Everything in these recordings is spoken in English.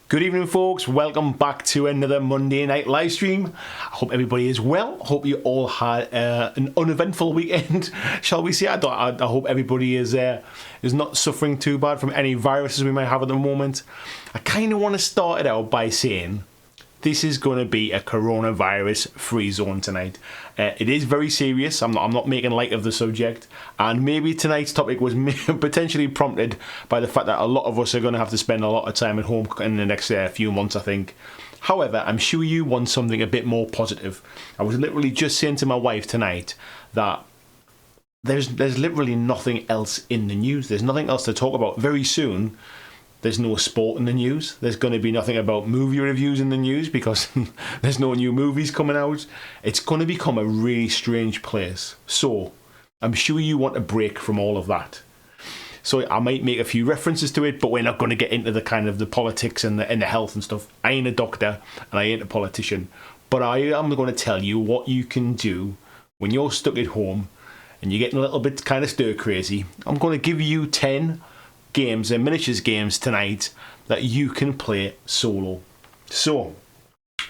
Good evening, folks. Welcome back to another Monday night live stream. I hope everybody is well. Hope you all had an uneventful weekend, shall we say. I hope everybody is not suffering too bad from any viruses we might have at the moment. I kind of want to start it out by saying this is going to be a coronavirus-free zone tonight. It is very serious. I'm not making light of the subject. And maybe tonight's topic was potentially prompted by the fact that a lot of us are going to have to spend a lot of time at home in the next few months, I think. However, I'm sure you want something a bit more positive. I was literally just saying to my wife tonight that there's literally nothing else in the news. There's nothing else to talk about. Very soon, there's no sport in the news. There's going to be nothing about movie reviews in the news because there's no new movies coming out. It's going to become a really strange place. So, I'm sure you want a break from all of that. So I might make a few references to it, but we're not going to get into the kind of the politics and the health and stuff. I ain't a doctor and I ain't a politician. But I am going to tell you what you can do when you're stuck at home and you're getting a little bit kind of stir crazy. I'm going to give you 10 games and miniatures games tonight that you can play solo. So,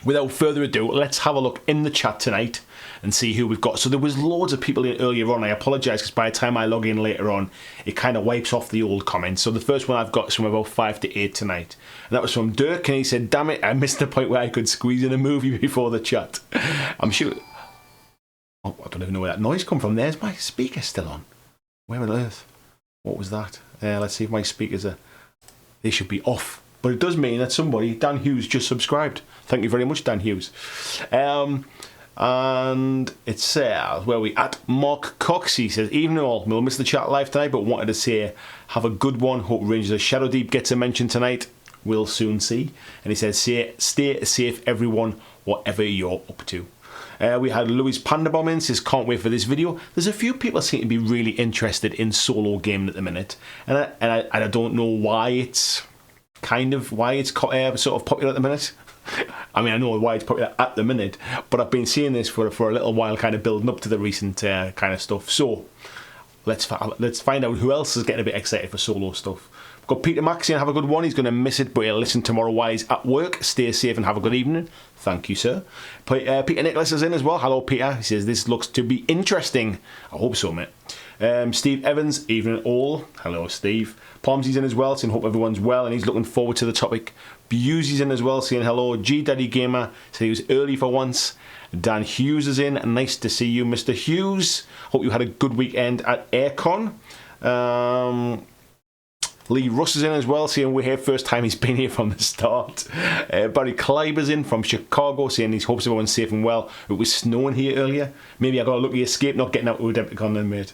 without further ado, let's have a look in the chat tonight and see who we've got. So there was loads of people in earlier on. I apologise because by the time I log in later on, it kind of wipes off the old comments. So the first one I've got is from about 5 to 8 tonight. And that was from Dirk, and he said, "Damn it, I missed the point where I could squeeze in a movie before the chat." I'm sure... Oh, I don't even know where that noise come from. There's my speaker still on. Where on earth? What was that? Let's see if my speakers are... They should be off. But it does mean that somebody, Dan Hughes, just subscribed. Thank you very much, Dan Hughes. And it says, where are we at? Mark Cox, he says, "Evening all, we'll miss the chat live tonight, but wanted to say, have a good one. Hope Rangers of Shadow Deep gets a mention tonight. We'll soon see." And he says, stay safe, everyone, whatever you're up to. We had Louis Pandabomb in, says, "Can't wait for this video." There's a few people that seem to be really interested in solo gaming at the minute, and I don't know why it's sort of popular at the minute. I mean, I know why it's popular at the minute, but I've been seeing this for a little while, kind of building up to the recent kind of stuff. So let's find out who else is getting a bit excited for solo stuff. We've got Peter Max saying, "Have a good one." He's going to miss it, but he'll listen tomorrow while he's at work. Stay safe and have a good evening. Thank you, sir. Peter Nicholas is in as well. Hello, Peter. He says, "This looks to be interesting." I hope so, mate. Steve Evans, evening all. Hello, Steve. Palmsy's in as well, saying, "Hope everyone's well," and he's looking forward to the topic. Busey's in as well, saying, "Hello." G Daddy Gamer said he was early for once. Dan Hughes is in. Nice to see you, Mr. Hughes. Hope you had a good weekend at Aircon. Lee Russ is in as well, saying we're here first time he's been here from the start. Barry Kleiber's in from Chicago, saying he hopes everyone's safe and well. It was snowing here earlier. Maybe I got a lucky escape not getting out to Adepticon then, mate.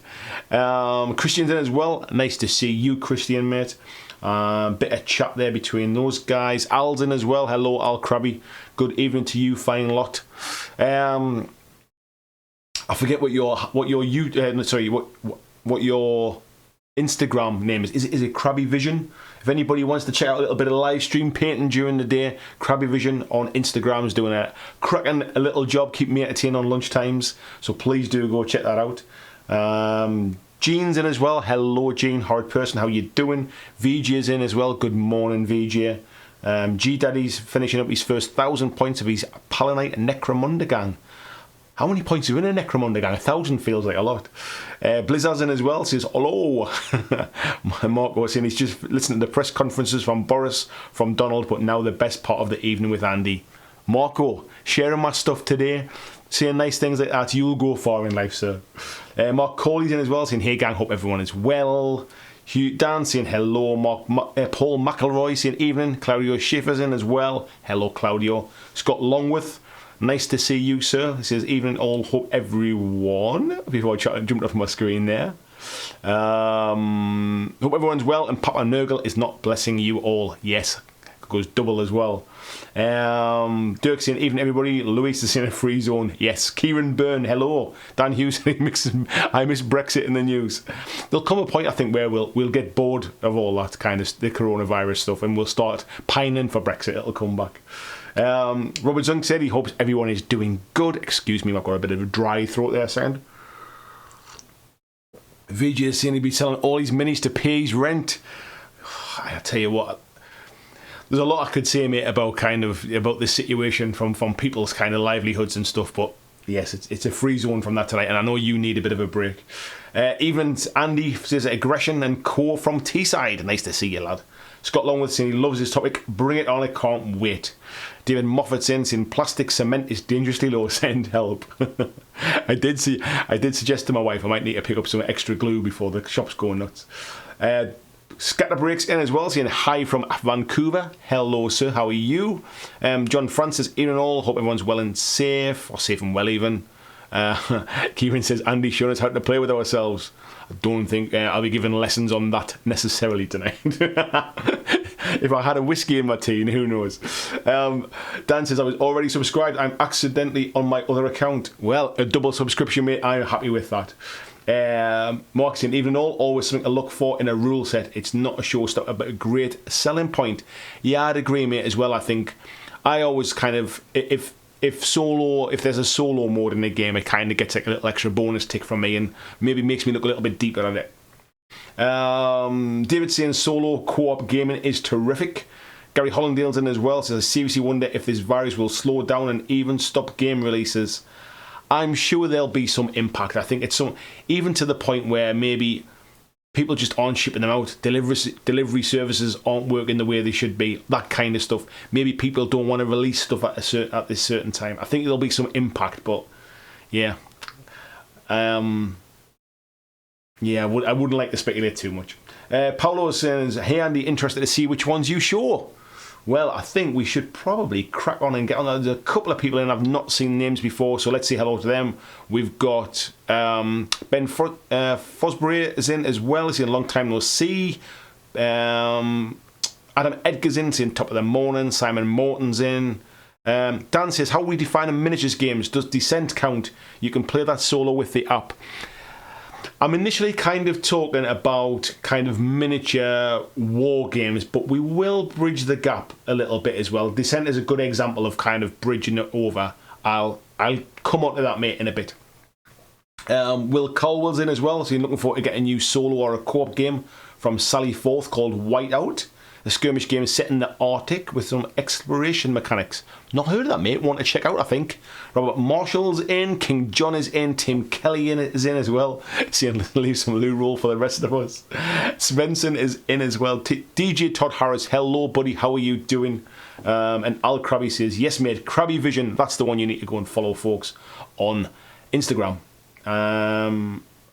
Christian's in as well. Nice to see you, Christian, mate. Bit of chat there between those guys. Al's in as well. Hello, Al Krabby. Good evening to you, fine lot. I forget what your Instagram name is. Is it Krabby Vision? If anybody wants to check out a little bit of live stream painting during the day, Krabby Vision on Instagram is doing a cracking a little job, keeping me entertained on lunch times. So please do go check that out. Jean's in as well. Hello, Jean, hard person. How you doing? VJ is in as well. Good morning, VJ. G Daddy's finishing up his first 1,000 points of his Palanite Necromunda gang. How many points are in a Necromunda gang? 1,000 feels like a lot. Blizzard's in as well, says, "Hello." Marco saying he's just listening to the press conferences from Boris, from Donald, but now the best part of the evening with Andy. Marco, sharing my stuff today, saying nice things like that. You'll go far in life, sir. Mark Coley's in as well, saying, "Hey gang, hope everyone is well." Hugh Dan saying hello. Paul McElroy saying evening. Claudio Schiffer's in as well. Hello, Claudio. Scott Longworth Nice to see you, sir. He says, evening all, hope everyone. Before I jumped off my screen there. Hope everyone's well and Papa Nurgle is not blessing you all. Yes, goes double as well. Dirk saying, evening everybody. Louise is in a free zone. Yes. Kieran Byrne, hello. Dan Hughes, I miss Brexit in the news. There'll come a point, I think, where we'll get bored of all that kind of the coronavirus stuff and we'll start pining for Brexit. It'll come back. Robert Zunk said he hopes everyone is doing good. Excuse me, I've got a bit of a dry throat there, sound. VJ is saying he'd be selling all his minis to pay his rent. I tell you what, there's a lot I could say, mate, about this situation from people's kind of livelihoods and stuff. But yes, it's a free zone from that tonight, and I know you need a bit of a break. Even Andy says aggression and core from Teesside. Nice to see you, lad. Scott Longworth saying he loves his topic. Bring it on, I can't wait. David Moffat saying plastic cement is dangerously low. Send help. I did suggest to my wife I might need to pick up some extra glue before the shops go nuts. Scatter breaks in as well, saying hi from Vancouver. Hello, sir. How are you? John Francis, even all. Hope everyone's well and safe, or safe and well even. Kieran says Andy showing us how to play with ourselves. I don't think I'll be giving lessons on that necessarily tonight. If I had a whiskey in my tea, who knows? Dan says I was already subscribed. I'm accidentally on my other account. Well, a double subscription, mate. I'm happy with that. Mark saying, even all, always something to look for in a rule set. It's not a showstopper, but a great selling point. Yeah, I'd agree, mate, as well. I think I always kind of, if there's a solo mode in the game, it kind of gets like a little extra bonus tick from me and maybe makes me look a little bit deeper at it. David saying solo co-op gaming is terrific. Gary Hollandale's in as well, says I seriously wonder if this virus will slow down and even stop game releases. I'm sure there'll be some impact. I think it's even to the point where maybe people just aren't shipping them out. Delivery services aren't working the way they should be. That kind of stuff. Maybe people don't want to release stuff at this certain time. I think there'll be some impact, but yeah. I wouldn't like to speculate too much. Paolo says, hey Andy, interested to see which ones you show. Well, I think we should probably crack on and get on. There's a couple of people in I've not seen names before, so let's say hello to them. We've got Ben Fosbury is in as well. He's in a long time no see. Adam Edgar's in, saying top of the morning. Simon Morton's in. Dan says, how are we defining miniatures games? Does Descent count? You can play that solo with the app. I'm initially kind of talking about kind of miniature war games, but we will bridge the gap a little bit as well. Descent is a good example of kind of bridging it over. I'll come on to that, mate, in a bit. Will Colwell's in as well, so you're looking forward to getting a new solo or a co-op game from Sally Forth called Whiteout. A skirmish game set in the Arctic with some exploration mechanics. Not heard of that, mate. Want to check out, I think. Robert Marshall's in. King John is in. Tim Kelly is in as well. Seeing leave some loo roll for the rest of us. Svensson is in as well. DJ Todd Harris, hello, buddy. How are you doing? And Al Krabby says, yes, mate. Krabby Vision. That's the one you need to go and follow, folks, on Instagram.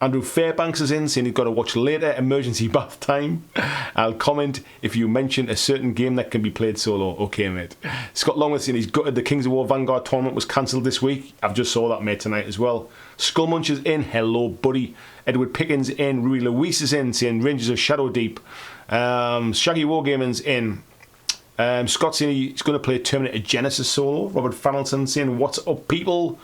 Andrew Fairbanks is in, saying he's got to watch later. Emergency bath time. I'll comment if you mention a certain game that can be played solo. Okay, mate. Scott Longworth saying he's gutted the Kings of War Vanguard tournament was cancelled this week. I've just saw that, mate, tonight as well. Skullmunch is in. Hello, buddy. Edward Pickens in. Rui Luis is in, saying Rangers of Shadow Deep. Shaggy Wargaming's in. Scott saying he's going to play Terminator Genesis solo. Robert Fannelson saying, what's up, people?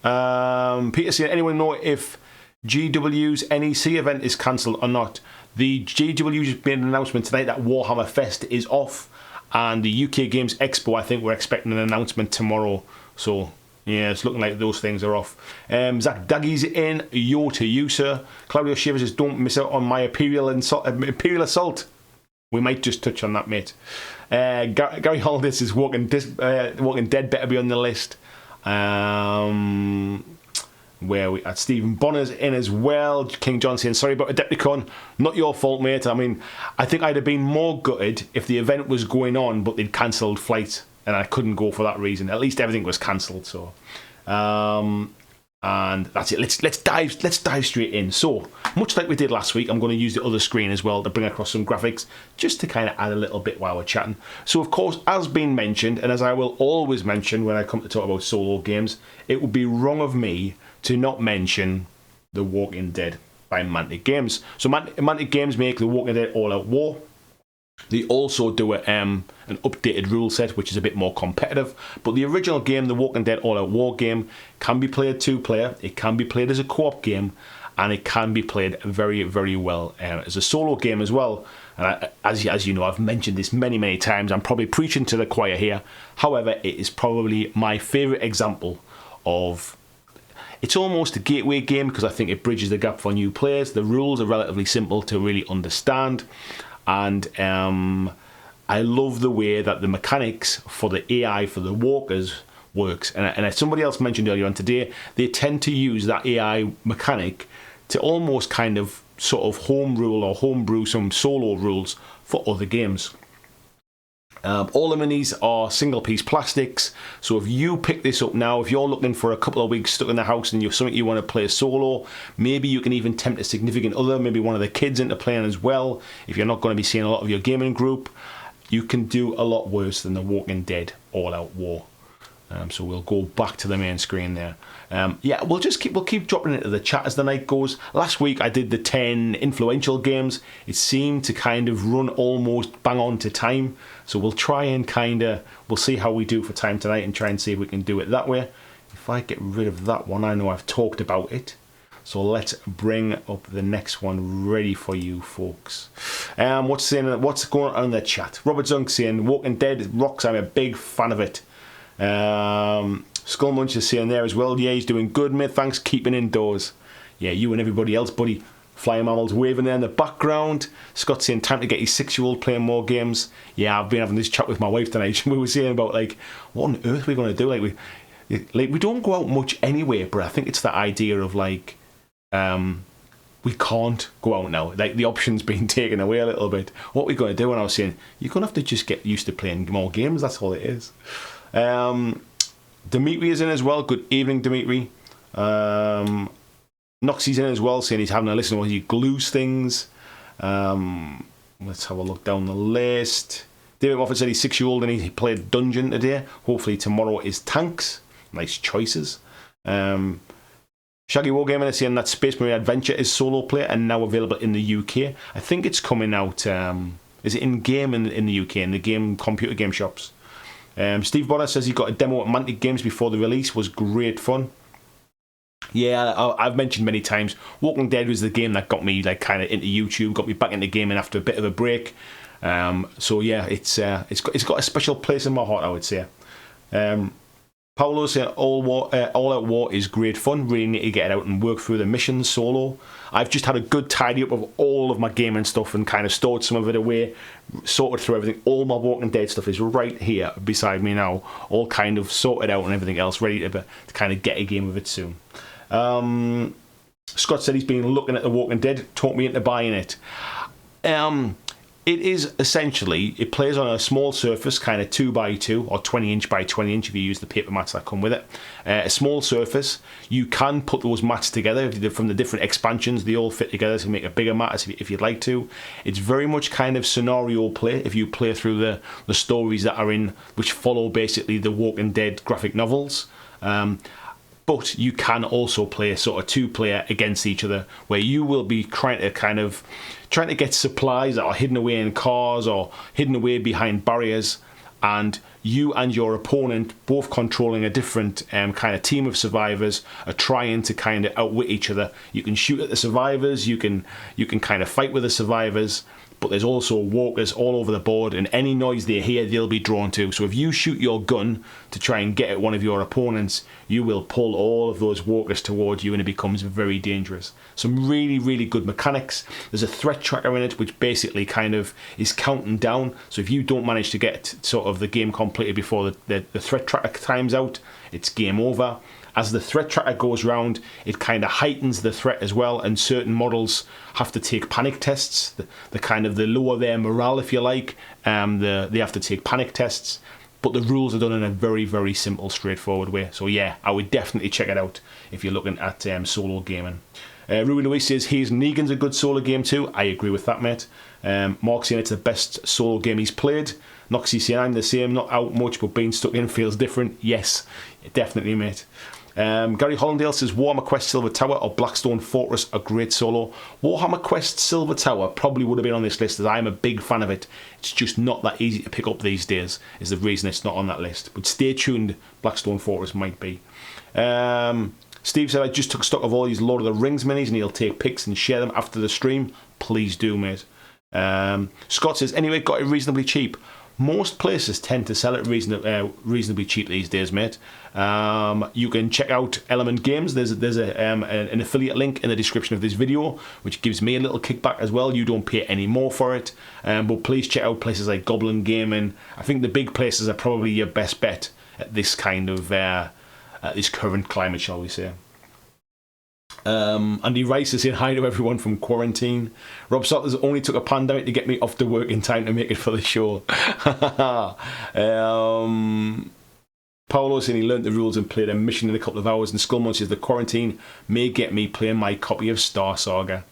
Peter saying, anyone know if GW's NEC event is cancelled or not? The GW just made an announcement tonight that Warhammer Fest is off, and the UK Games Expo, I think we're expecting an announcement tomorrow. So yeah, it's looking like those things are off. Zach Daggy's in. Yo to you, sir. Claudio Shivers says, don't miss out on my Imperial Assault. We might just touch on that, mate. Gary Hollis says Walking Dead better be on the list. Where we at Stephen Bonner's in as well. King John saying, sorry about Adepticon, not your fault, mate. I mean, I think I'd have been more gutted if the event was going on but they'd cancelled flights and I couldn't go for that reason. At least everything was cancelled. So And that's it. Let's dive straight in. So, much like we did last week, I'm going to use the other screen as well to bring across some graphics, just to kind of add a little bit while we're chatting. So, of course, as been mentioned, and as I will always mention when I come to talk about solo games, it would be wrong of me to not mention The Walking Dead by Mantic Games. So, Mantic Games make The Walking Dead All Out War. They also do an updated rule set, which is a bit more competitive. But the original game, the Walking Dead All Out War game, can be played 2-player. It can be played as a co-op game, and it can be played very, very well as a solo game as well. And as you know, I've mentioned this many, many times. I'm probably preaching to the choir here. However, it is probably my favourite example of... It's almost a gateway game because I think it bridges the gap for new players. The rules are relatively simple to really understand. And I love the way that the mechanics for the AI, for the walkers, works. And as somebody else mentioned earlier on today, they tend to use that AI mechanic to almost kind of sort of home rule or homebrew some solo rules for other games. All the minis are single-piece plastics, so if you pick this up now, if you're looking for a couple of weeks stuck in the house and you're something you want to play solo, maybe you can even tempt a significant other, maybe one of the kids into playing as well. If you're not going to be seeing a lot of your gaming group, you can do a lot worse than The Walking Dead All Out War. So we'll go back to the main screen there. Yeah, we'll keep dropping into the chat as the night goes. Last week I did the 10 influential games. It seemed to kind of run almost bang on to time. So we'll try and we'll see how we do for time tonight and try and see if we can do it that way. If I get rid of that one, I know I've talked about it. So let's bring up the next one ready for you folks. What's going on in the chat? Robert Zunk saying, Walking Dead rocks, I'm a big fan of it. Skullmunch is saying there as well, yeah, he's doing good, mate, thanks, keeping indoors. Yeah, you and everybody else, buddy. Flying Mammals waving there in the background. Scott saying time to get his 6-year-old playing more games. Yeah, I've been having this chat with my wife tonight. We were saying about like, what on earth are we going to do? We don't go out much anyway, but I think it's the idea of like, we can't go out now. Like the option's been taken away a little bit. What are we going to do? And I was saying, you're going to have to just get used to playing more games. That's all it is. Dimitri is in as well. Good evening, Dimitri. Noxie's in as well, saying he's having a listen while he glues things. Let's have a look down the list. David Moffat said he's 6-year-old and he played Dungeon today. Hopefully tomorrow is Tanks. Nice choices. Shaggy Wargamer is saying that Space Marine Adventure is solo play and now available in the UK. I think it's coming out. Is it in game in the UK, in the computer game shops? Steve Bonner says he got a demo at Mantic Games before the release. Was great fun. Yeah, I've mentioned many times, Walking Dead was the game that got me like kind of into YouTube, got me back into gaming after a bit of a break. So yeah, it's got a special place in my heart, I would say. Paolo saying All Out War is great fun. Really need to get it out and work through the missions solo. I've just had a good tidy up of all of my gaming stuff and kind of stored some of it away, sorted through everything. All my Walking Dead stuff is right here beside me now, all kind of sorted out and everything else, ready to kind of get a game of it soon. Scott said he's been looking at The Walking Dead, talked me into buying it. It is essentially, it plays on a small surface, kind of 2x2 or 20-inch by 20-inch if you use the paper mats that come with it. A small surface. You can put those mats together from the different expansions. They all fit together to make a bigger mat if you'd like to. It's very much kind of scenario play if you play through the stories that are in, which follow basically the Walking Dead graphic novels. But you can also play a sort of 2-player against each other, where you will be trying to get supplies that are hidden away in cars or hidden away behind barriers, and you and your opponent, both controlling a different kind of team of survivors, are trying to kind of outwit each other. You can shoot at the survivors, you can kind of fight with the survivors, but there's also walkers all over the board, and any noise they hear, they'll be drawn to. So if you shoot your gun to try and get at one of your opponents, you will pull all of those walkers towards you, and it becomes very dangerous. Some really, really good mechanics. There's a threat tracker in it, which basically kind of is counting down. So if you don't manage to get sort of the game completed before the threat tracker times out, it's game over. As the threat tracker goes round, it kind of heightens the threat as well, and certain models have to take panic tests. The lower their morale, if you like, they have to take panic tests. but the rules are done in a very, very simple, straightforward way. So yeah, I would definitely check it out if you're looking at solo gaming. Ruby Louise says, here's Negan's a good solo game too. I agree with that, mate. Mark saying it's the best solo game he's played. Noxie saying, I'm the same, not out much, but being stuck in feels different. Yes, definitely, mate. Gary Hollandale says, Warhammer Quest Silver Tower or Blackstone Fortress a great solo. Warhammer Quest Silver Tower probably would have been on this list, as I'm a big fan of it. It's just not that easy to pick up these days, is the reason it's not on that list. But stay tuned, Blackstone Fortress might be. Steve said, I just took stock of all these Lord of the Rings minis and he'll take pics and share them after the stream. Please do, mate. Scott says, anyway, got it reasonably cheap. Most places tend to sell it reasonably cheap these days, mate. You can check out Element Games. There's an affiliate link in the description of this video, which gives me a little kickback as well. You don't pay any more for it. But please check out places like Goblin Gaming. I think the big places are probably your best bet at this kind of at this current climate, shall we say. Andy Rice is saying hi to everyone from quarantine. Rob Sotters only took a pandemic to get me off to work in time to make it for the show. Paolo saying he learnt the rules and played a mission in a couple of hours, and Skullmunch says the quarantine may get me playing my copy of Star Saga.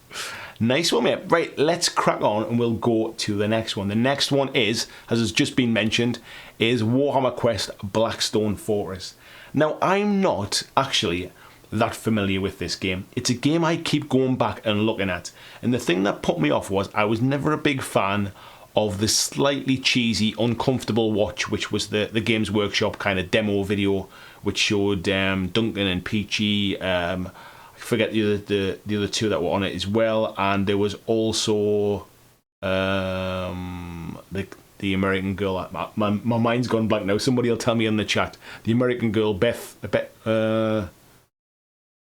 Nice one, mate. Right, let's crack on and we'll go to the next one. The next one is, as has just been mentioned, is Warhammer Quest Blackstone Fortress. Now, I'm not actually that familiar with this game. It's a game I keep going back and looking at, and the thing that put me off was I was never a big fan of the slightly cheesy, uncomfortable watch, which was the Games Workshop kind of demo video, which showed Duncan and Peachy. I forget the other two that were on it as well, and there was also the American girl. My mind's gone blank now. Somebody will tell me in the chat. The American girl, Beth.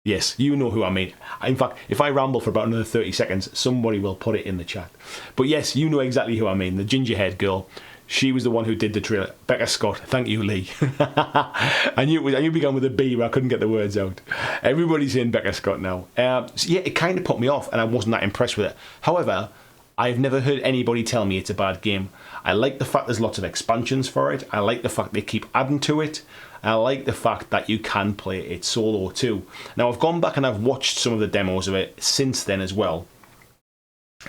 Yes, you know who I mean. In fact, if I ramble for about another 30 seconds, somebody will put it in the chat. But yes, you know exactly who I mean. The ginger-haired girl. She was the one who did the trailer. Becca Scott. Thank you, Lee. I knew it began with a B, but I couldn't get the words out. Everybody's in Becca Scott now. So yeah, it kind of put me off, and I wasn't that impressed with it. However, I've never heard anybody tell me it's a bad game. I like the fact there's lots of expansions for it. I like the fact they keep adding to it. I like the fact that you can play it solo too. Now, I've gone back and I've watched some of the demos of it since then as well.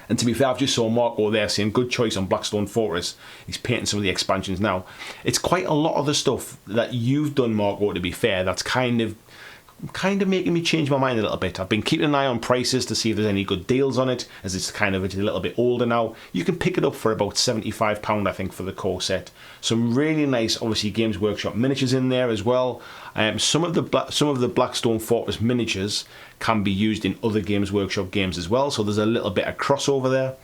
And to be fair, I've just saw Marco there saying good choice on Blackstone Fortress. He's painting some of the expansions now. It's quite a lot of the stuff that you've done, Marco, to be fair, that's kind of making me change my mind a little bit. I've been keeping an eye on prices to see if there's any good deals on it, as it's a little bit older now. You can pick it up for about £75, I think, for the core set. Some really nice, obviously, Games Workshop miniatures in there as well. Some of the Blackstone Fortress miniatures can be used in other Games Workshop games as well, so there's a little bit of crossover there.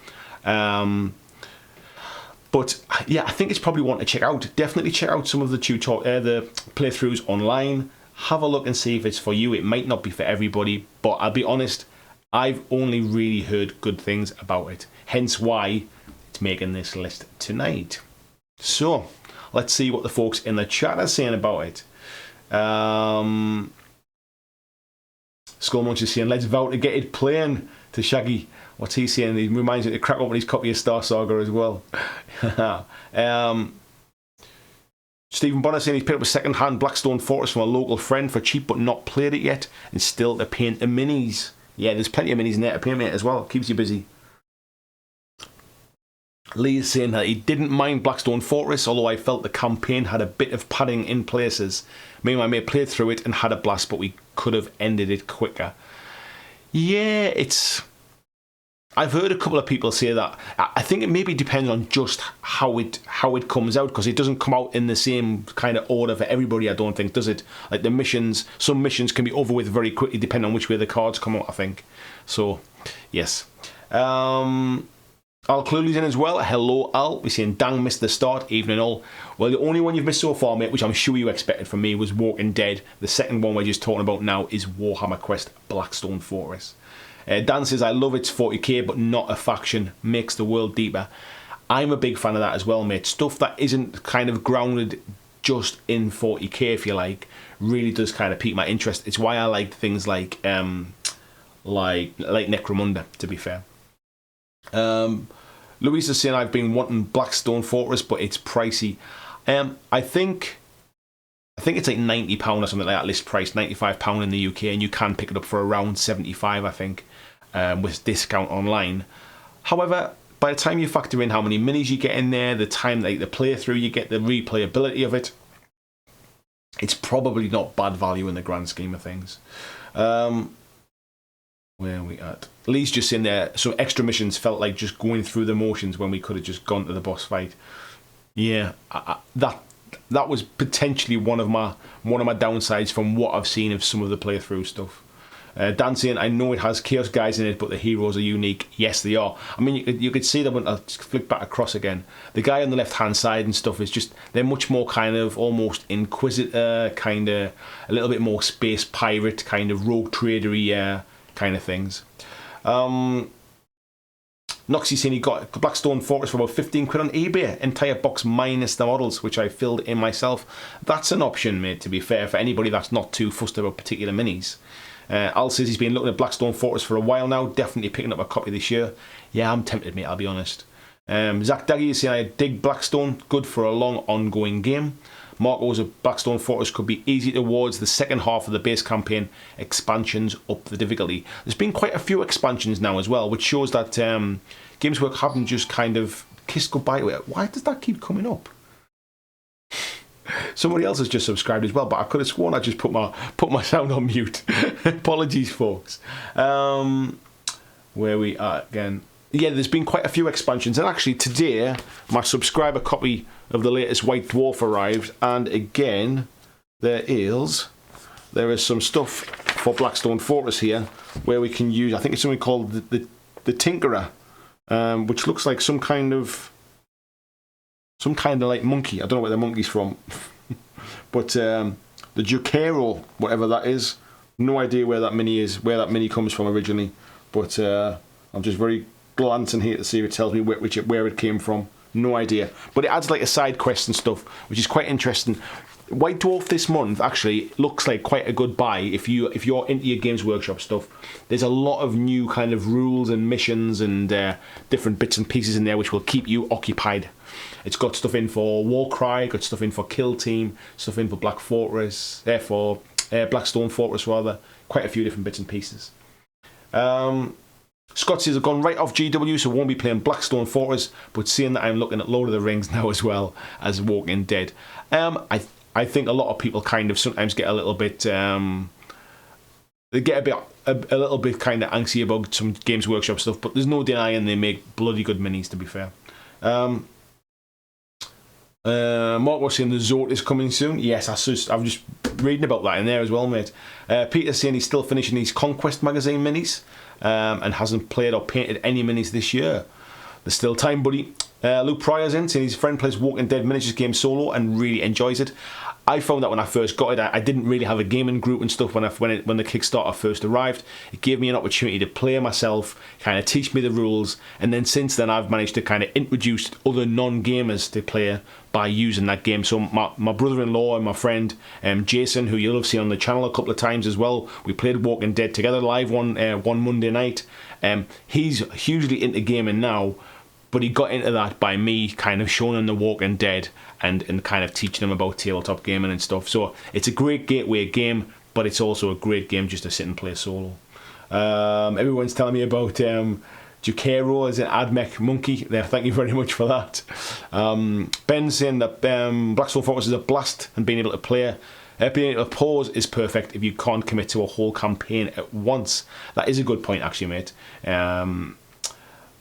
But yeah, I think it's probably one to check out. Definitely check out some of the the playthroughs online. Have a look and see if it's for you. It might not be for everybody, but I'll be honest, I've only really heard good things about it. Hence why it's making this list tonight. So, let's see what the folks in the chat are saying about it. Skullmunch is saying, let's vow to get it playing to Shaggy. What's he saying? He reminds me to crack open his copy of Star Saga as well. Stephen Bonner saying he's picked up a second-hand Blackstone Fortress from a local friend for cheap but not played it yet, and still to paint the minis. Yeah, there's plenty of minis in there to paint, mate, as well. Keeps you busy. Lee is saying that he didn't mind Blackstone Fortress, although I felt the campaign had a bit of padding in places. Me and my mate played through it and had a blast, but we could have ended it quicker. Yeah, I've heard a couple of people say that. I think it maybe depends on just how it comes out, because it doesn't come out in the same kind of order for everybody, I don't think, does it? Like the missions, some missions can be over with very quickly depending on which way the cards come out, I think. So, yes. Al Cluley's in as well. Hello, Al. We're saying, dang, missed the start. Evening, all. Well, the only one you've missed so far, mate, which I'm sure you expected from me, was Walking Dead. The second one we're just talking about now is Warhammer Quest Blackstone Fortress. Dan says, I love its 40k, but not a faction. Makes the world deeper. I'm a big fan of that as well, mate. Stuff that isn't kind of grounded just in 40k, if you like, really does kind of pique my interest. It's why I like things like Necromunda, to be fair. Louise is saying, I've been wanting Blackstone Fortress, but it's pricey. I think it's like £90 or something like that, list price, £95 in the UK, and you can pick it up for around 75, I think, with discount online. However, by the time you factor in how many minis you get in there, the time, like the playthrough you get, the replayability of it, it's probably not bad value in the grand scheme of things. Where are we at? Lee's just in there. So extra missions felt like just going through the motions when we could have just gone to the boss fight. Yeah, that was potentially one of my downsides from what I've seen of some of the playthrough stuff. Dan saying, I know it has Chaos guys in it, but the heroes are unique. Yes, they are. I mean, you could see that when I flick back across again. The guy on the left-hand side and stuff is just, they're much more kind of almost Inquisitor, kind of a little bit more space pirate, kind of rogue tradery kind of things. Noxy saying he got Blackstone Fortress for about 15 quid on eBay, entire box minus the models, which I filled in myself. That's an option, mate, to be fair, for anybody that's not too fussed about particular minis. Al says he's been looking at Blackstone Fortress for a while now, definitely picking up a copy this year. Yeah, I'm tempted, mate, I'll be honest. Zach Daggy is saying, I dig Blackstone, good for a long ongoing game. Marco's of Blackstone Fortress could be easy towards the second half of the base campaign, expansions up the difficulty. There's been quite a few expansions now as well, which shows that Games Work haven't just kind of kissed goodbye to it. Why does that keep coming up? Somebody else has just subscribed as well, but I could have sworn I just put my sound on mute. Apologies, folks. Where we are again. Yeah, there's been quite a few expansions, and actually today my subscriber copy of the latest White Dwarf arrived, and again there is some stuff for Blackstone Fortress here where we can use, I think it's something called the Tinkerer, which looks like some kind of like monkey. I don't know where the monkey's from. But the Juquero, whatever that is, no idea where that mini is, where that mini comes from originally. But I'm just very glancing here to see if it tells me where it came from. No idea. But it adds like a side quest and stuff, which is quite interesting. White Dwarf this month actually looks like quite a good buy if you're into your Games Workshop stuff. There's a lot of new kind of rules and missions and different bits and pieces in there which will keep you occupied. It's got stuff in for Warcry, got stuff in for Kill Team, stuff in for Blackstone Fortress rather. Quite a few different bits and pieces. Scott says I've gone right off GW, so won't be playing Blackstone Fortress, but seeing that I'm looking at Lord of the Rings now as well as Walking Dead. I think a lot of people kind of sometimes get a little bit they get a little bit kind of antsy about some Games Workshop stuff, but there's no denying they make bloody good minis, to be fair. Mark was saying the Zort is coming soon. Yes, I'm just reading about that in there as well, mate. Peter's saying he's still finishing these Conquest magazine minis and hasn't played or painted any minis this year. There's still time, buddy. Luke Pryor's in, saying his friend plays Walking Dead miniatures game solo and really enjoys it. I found that when I first got it, I didn't really have a gaming group and stuff when the Kickstarter first arrived. It gave me an opportunity to play myself, kind of teach me the rules, and then since then I've managed to kind of introduce other non-gamers to play by using that game. So my brother-in-law and my friend Jason, who you'll have seen on the channel a couple of times as well, we played Walking Dead together live one Monday night. He's hugely into gaming now, but he got into that by me kind of showing him the Walking Dead and kind of teaching him about tabletop gaming and stuff. So it's a great gateway game, but it's also a great game just to sit and play solo. Everyone's telling me about Juquero as an AdMech monkey there. Thank you very much for that. Ben's saying that Blackstone Fortress is a blast and being able to play. Being able to pause is perfect if you can't commit to a whole campaign at once. That is a good point, actually, mate.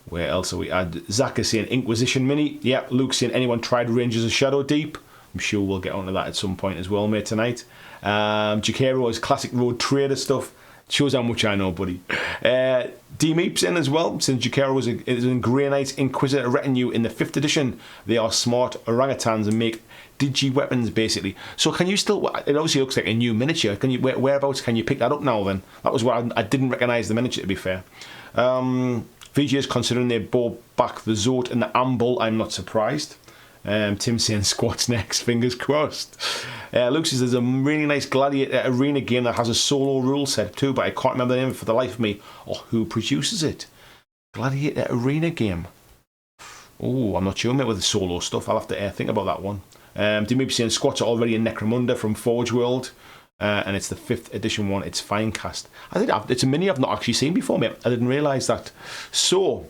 Where else are we at? Zach is saying Inquisition Mini. Yeah, Luke's saying anyone tried Rangers of Shadow Deep? I'm sure we'll get onto that at some point as well, mate, tonight. Juquero is classic road trader stuff. Shows how much I know, buddy. D-Meep's in as well, since Juquero is in Grey Knight's Inquisitor retinue in the 5th edition. They are smart orangutans and make digi weapons, basically. So can you still... It obviously looks like a new miniature. Can you whereabouts can you pick that up now, then? That was where I didn't recognise the miniature, to be fair. VG's considering they brought back the Zort and the Amble. I'm not surprised. Tim saying squats next, fingers crossed. Luke says there's a really nice Gladiator arena game that has a solo rule set too, but I can't remember the name for the life of me or who produces it. Gladiator arena game. Oh, I'm not sure, mate, with the solo stuff. I'll have to think about that one. They may be saying squats are already in Necromunda from Forge World. And it's the 5th edition one. It's Finecast. I think it's a mini I've not actually seen before, mate. I didn't realise that. So,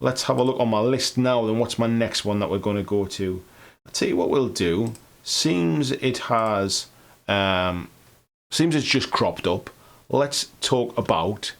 let's have a look on my list now. Then what's my next one that we're going to go to? I'll tell you what we'll do. Seems it has... seems it's just cropped up. Let's talk about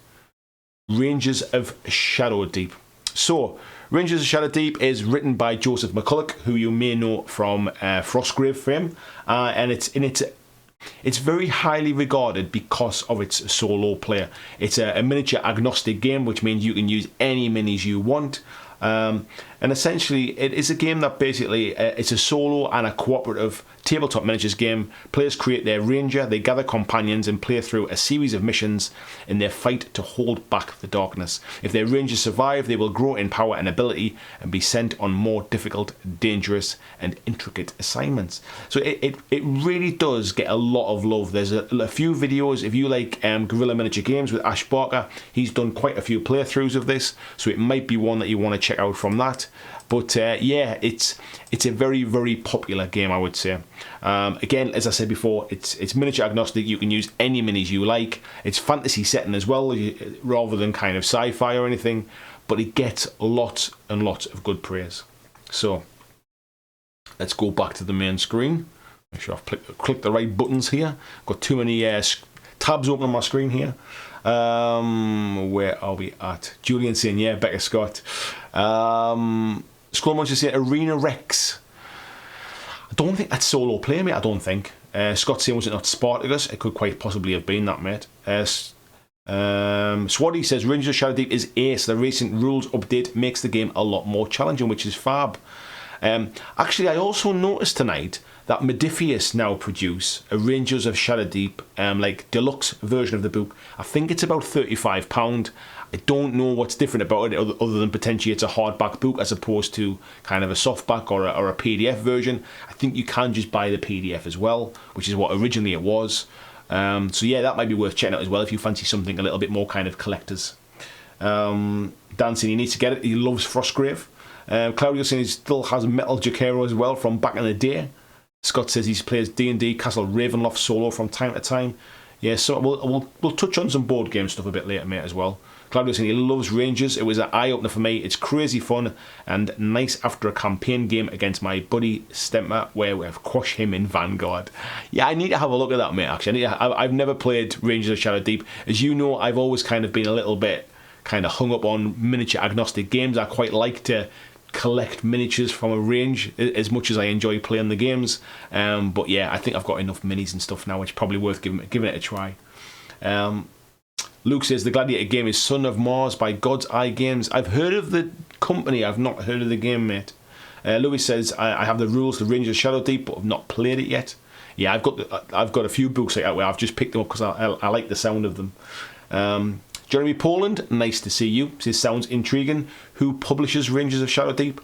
Rangers of Shadowdeep. So, Rangers of Shadowdeep is written by Joseph McCulloch, who you may know from Frostgrave fame. And it's very highly regarded because of its solo player. It's a miniature agnostic game, which means you can use any minis you want. And essentially, it is a game that basically it's a solo and a cooperative tabletop miniatures game. Players create their ranger, they gather companions and play through a series of missions in their fight to hold back the darkness. If their rangers survive, they will grow in power and ability and be sent on more difficult, dangerous and intricate assignments. So it really does get a lot of love. There's a few videos, if you like Guerrilla Miniature Games with Ash Barker, he's done quite a few playthroughs of this, so it might be one that you want to check out from that. But yeah, it's a very, very popular game, I would say. Again, as I said before, it's miniature agnostic. You can use any minis you like. It's fantasy setting as well, rather than kind of sci-fi or anything. But it gets lots and lots of good praise. So let's go back to the main screen. Make sure I've clicked the right buttons here. Got too many tabs open on my screen here. Where are we at? Julian saying, yeah, Becca Scott. Scroll Muncher saying Arena Rex. I don't think that's solo play, mate. I don't think. Scott saying, was it not Spartacus? It could quite possibly have been that, mate. Swaddy says Rangers of Shadowdeep is ace. The recent rules update makes the game a lot more challenging, which is fab. Actually, I also noticed tonight that Modiphius now produce a Rangers of Shadowdeep like deluxe version of the book. I think it's about £35. I don't know what's different about it other than potentially it's a hardback book as opposed to kind of a softback or a PDF version. I think you can just buy the PDF as well, which is what originally it was. So yeah, that might be worth checking out as well if you fancy something a little bit more kind of collectors. Dancing, he needs to get it. He loves Frostgrave. Claudio saying he still has Metal Jacero as well from back in the day. Scott says he plays D&D Castle Ravenloft solo from time to time. Yeah, so we'll touch on some board game stuff a bit later, mate, as well. Claudio saying he loves Rangers. It was an eye-opener for me. It's crazy fun and nice after a campaign game against my buddy Stemmer where we've crushed him in Vanguard. Yeah, I need to have a look at that, mate, actually. I've never played Rangers of Shadowdeep. As you know, I've always kind of been a little bit kind of hung up on miniature agnostic games. I quite like to collect miniatures from a range as much as I enjoy playing the games. But yeah, I think I've got enough minis and stuff now, which is probably worth giving it a try. Luke says the Gladiator game is Son of Mars by God's Eye Games. I've heard of the company, I've not heard of the game, mate. Louis says I have the rules to Rangers of Shadowdeep, but I've not played it yet. Yeah, I've got a few books like that where I've just picked them up because I like the sound of them. Jeremy Poland, nice to see you. This sounds intriguing. Who publishes Rangers of Shadowdeep?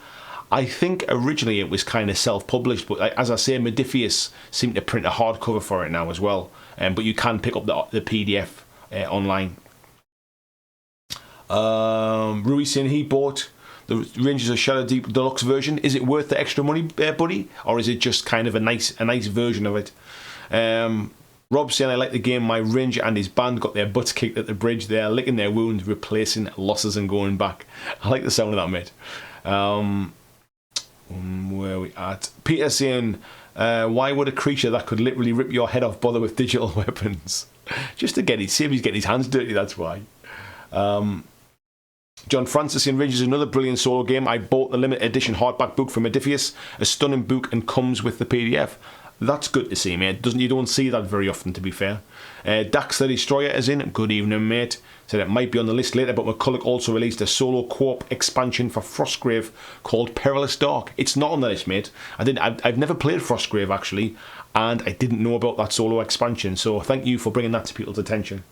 I think originally it was kind of self-published, but as I say, Modiphius seemed to print a hardcover for it now as well. But you can pick up the PDF online. Rui saying he bought the Rangers of Shadowdeep deluxe version. Is it worth the extra money, buddy, or is it just kind of a nice version of it? Rob saying I like the game. My ranger and his band got their butts kicked at the bridge. They are licking their wounds, replacing losses and going back. I like the sound of that, mate. Where are we at? Peter saying, why would a creature that could literally rip your head off bother with digital weapons? Just to see if he's getting his hands dirty, that's why. John Francis in Rangers is another brilliant solo game. I bought the limited edition hardback book from Modiphius, a stunning book, and comes with the PDF. That's good to see, mate. You don't see that very often, to be fair. Dax the Destroyer is in. Good evening, mate. Said it might be on the list later, but McCulloch also released a solo co-op expansion for Frostgrave called Perilous Dark. It's not on the list, mate. I've never played Frostgrave, actually, and I didn't know about that solo expansion, so thank you for bringing that to people's attention.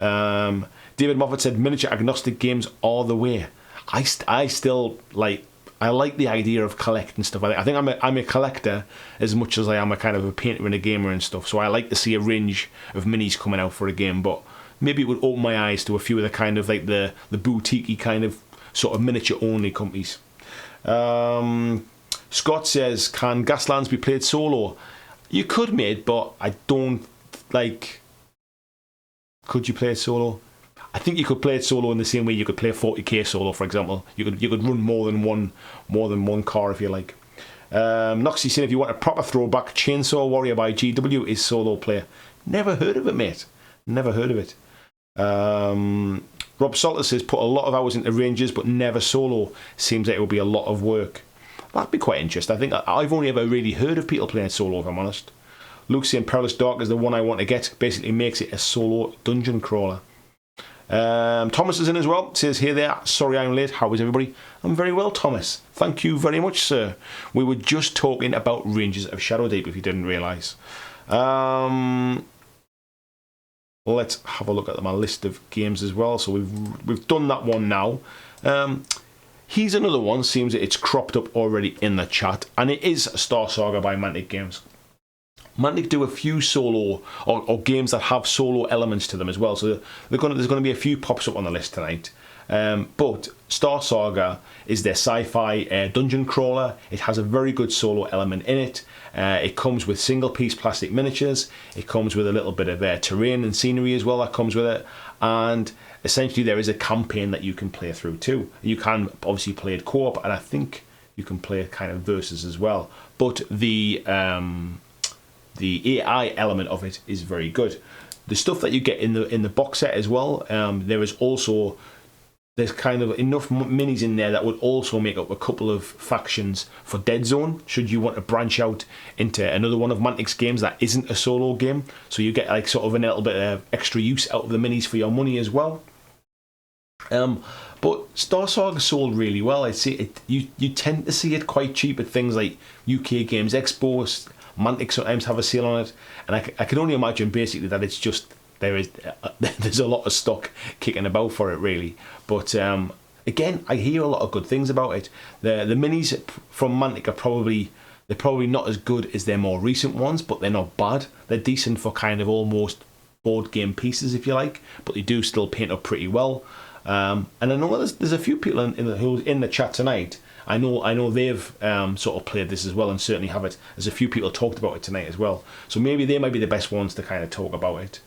David Moffat said miniature agnostic games are the way. I still like... I like the idea of collecting stuff. I think I'm a collector as much as I am a kind of a painter and a gamer and stuff. So I like to see a range of minis coming out for a game. But maybe it would open my eyes to a few of the kind of like the boutique-y kind of sort of miniature only companies. Scott says, can Gaslands be played solo? You could, mate, but I don't like. Could you play it solo? I think you could play it solo in the same way you could play 40k solo, for example. You could run more than one car if you like. Noxie saying, if you want a proper throwback, Chainsaw Warrior by GW is solo player. Never heard of it, mate. Never heard of it. Rob Salter says, put a lot of hours into Rangers, but never solo. Seems like it would be a lot of work. That'd be quite interesting. I think I've only ever really heard of people playing solo, if I'm honest. Luke saying Perilous Dark is the one I want to get. Basically makes it a solo dungeon crawler. Thomas is in as well. Says, hey there, sorry I'm late. How is everybody? I'm very well, Thomas. Thank you very much, sir. We were just talking about Rangers of Shadowdeep, if you didn't realise. Let's have a look at my list of games as well. So we've done that one now. Here's another one. Seems that it's cropped up already in the chat, and it is Star Saga by Mantic Games. Mantic do a few solo or games that have solo elements to them as well. So there's going to be a few pops up on the list tonight. But Star Saga is their sci-fi dungeon crawler. It has a very good solo element in it. It comes with single-piece plastic miniatures. It comes with a little bit of terrain and scenery as well that comes with it. And essentially there is a campaign that you can play through too. You can obviously play it co-op, and I think you can play it kind of versus as well. But the AI element of it is very good. The stuff that you get in the box set as well, there's kind of enough minis in there that would also make up a couple of factions for Dead Zone, should you want to branch out into another one of Mantic's games that isn't a solo game. So you get like sort of a little bit of extra use out of the minis for your money as well. But Star Saga sold really well. I'd say it. You tend to see it quite cheap at things like UK Games Expo. Mantic sometimes have a sale on it, and I can only imagine basically that it's just there's a lot of stock kicking about for it really. But again, I hear a lot of good things about it. The minis from Mantic are probably not as good as their more recent ones, but they're not bad. They're decent for kind of almost board game pieces, if you like, but they do still paint up pretty well. And I know there's a few people who's in the chat tonight. I know they've sort of played this as well, and certainly have it. There's a few people talked about it tonight as well, so maybe they might be the best ones to kind of talk about it.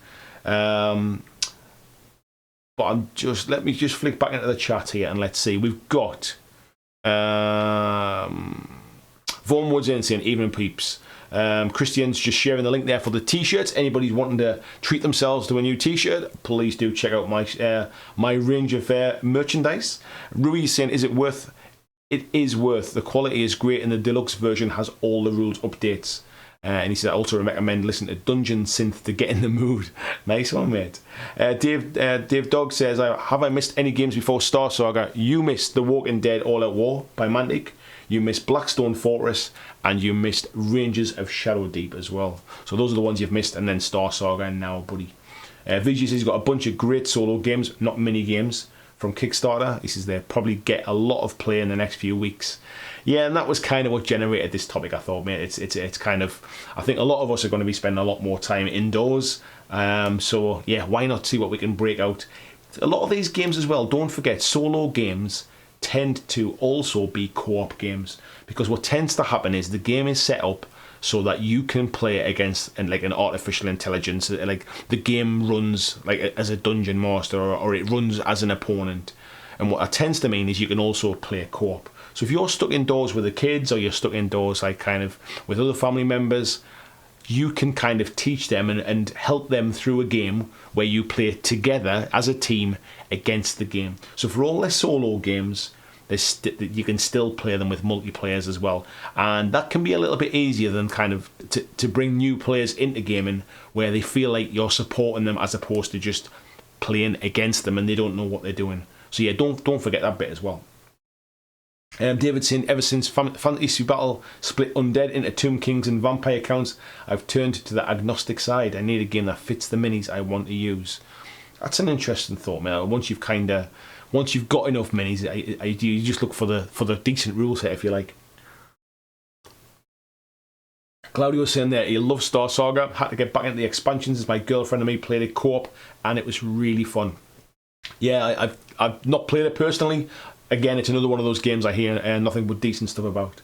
But let me just flick back into the chat here and let's see. We've got Vaughan Woods in saying evening peeps. Christian's just sharing the link there for the t-shirts. Anybody wanting to treat themselves to a new t-shirt, please do check out my range of merchandise. Rui is saying, is it worth? It is worth. The quality is great, and the deluxe version has all the rules updates. And he said, I also recommend listening to Dungeon Synth to get in the mood. Nice one, mate. Dave Dog says, have I missed any games before Star Saga? You missed The Walking Dead All Out War by Mantic. You missed Blackstone Fortress, and you missed Rangers of Shadowdeep as well. So those are the ones you've missed, and then Star Saga and now, buddy. VG says he's got a bunch of great solo games, not mini games, from Kickstarter. He says they'll probably get a lot of play in the next few weeks. Yeah, and that was kind of what generated this topic, I thought, mate. It's kind of, I think a lot of us are going to be spending a lot more time indoors. So yeah, why not see what we can break out? A lot of these games as well, don't forget, solo games tend to also be co-op games, because what tends to happen is the game is set up so that you can play against like an artificial intelligence. Like the game runs like as a dungeon master, or it runs as an opponent. And what that tends to mean is you can also play co-op. So if you're stuck indoors with the kids, or you're stuck indoors like kind of with other family members, you can kind of teach them and help them through a game where you play together as a team against the game. So for all their solo games, you can still play them with multiplayers as well, and that can be a little bit easier than kind of to bring new players into gaming where they feel like you're supporting them as opposed to just playing against them and they don't know what they're doing. So yeah, don't forget that bit as well. David saying, ever since Fantasy Battle split Undead into Tomb Kings and Vampire counts, I've turned to the agnostic side. I need a game that fits the minis I want to use. That's an interesting thought, man. Once you've got enough minis, you just look for the decent rule set, if you like. Claudio saying there he loves Star Saga. Had to get back into the expansions as my girlfriend and me played it co-op, and it was really fun. Yeah, I've not played it personally. Again, it's another one of those games I hear nothing but decent stuff about.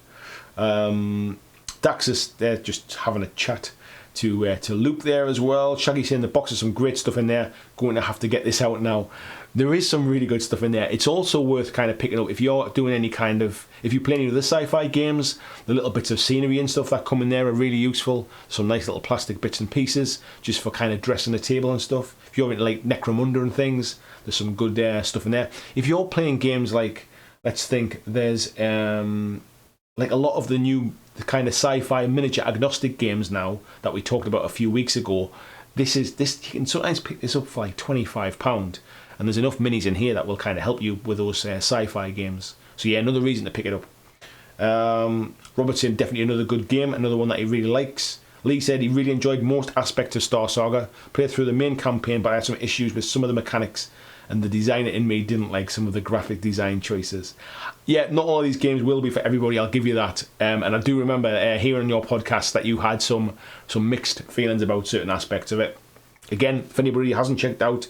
Daxus, they're just having a chat to Luke there as well. Shaggy saying the box has some great stuff in there. Going to have to get this out now. There is some really good stuff in there. It's also worth kind of picking up if you're doing any kind of, if you play any of the sci-fi games, the little bits of scenery and stuff that come in there are really useful. Some nice little plastic bits and pieces just for kind of dressing the table and stuff. If you're into like Necromunda and things, there's some good stuff in there. If you're playing games like, let's think, there's like a lot of the kind of sci-fi miniature agnostic games now that we talked about a few weeks ago. This you can sometimes pick this up for like £25. And there's enough minis in here that will kind of help you with those sci-fi games. So yeah, another reason to pick it up. Robertson, definitely another good game, another one that he really likes. Lee said he really enjoyed most aspects of Star Saga. Played through the main campaign, but I had some issues with some of the mechanics, and the designer in me didn't like some of the graphic design choices. Yeah, not all of these games will be for everybody, I'll give you that. And I do remember hearing on your podcast that you had some mixed feelings about certain aspects of it. Again, if anybody hasn't checked out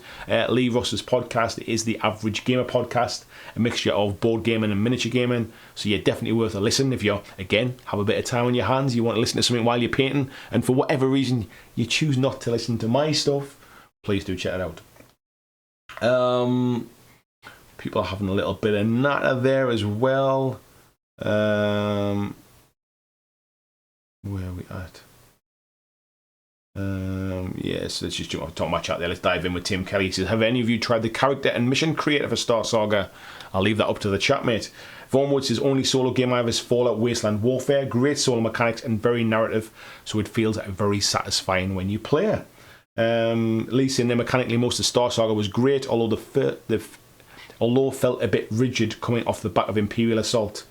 Lee Ross's podcast, it is the Average Gamer podcast, a mixture of board gaming and miniature gaming. So yeah, definitely worth a listen if you, again, have a bit of time on your hands, you want to listen to something while you're painting, and for whatever reason you choose not to listen to my stuff, please do check it out. People are having a little bit of natter there as well. Where are we at? Yes, let's just jump off the top of my chat there. Let's dive in with Tim Kelly. He says, have any of you tried the character and mission creator for Star Saga? I'll leave that up to the chat, mate. Vaughan Wood says, only solo game I have is Fallout Wasteland Warfare. Great solo mechanics and very narrative, so it feels very satisfying when you play. Lee saying, mechanically most of Star Saga was great, although felt a bit rigid coming off the back of Imperial Assault.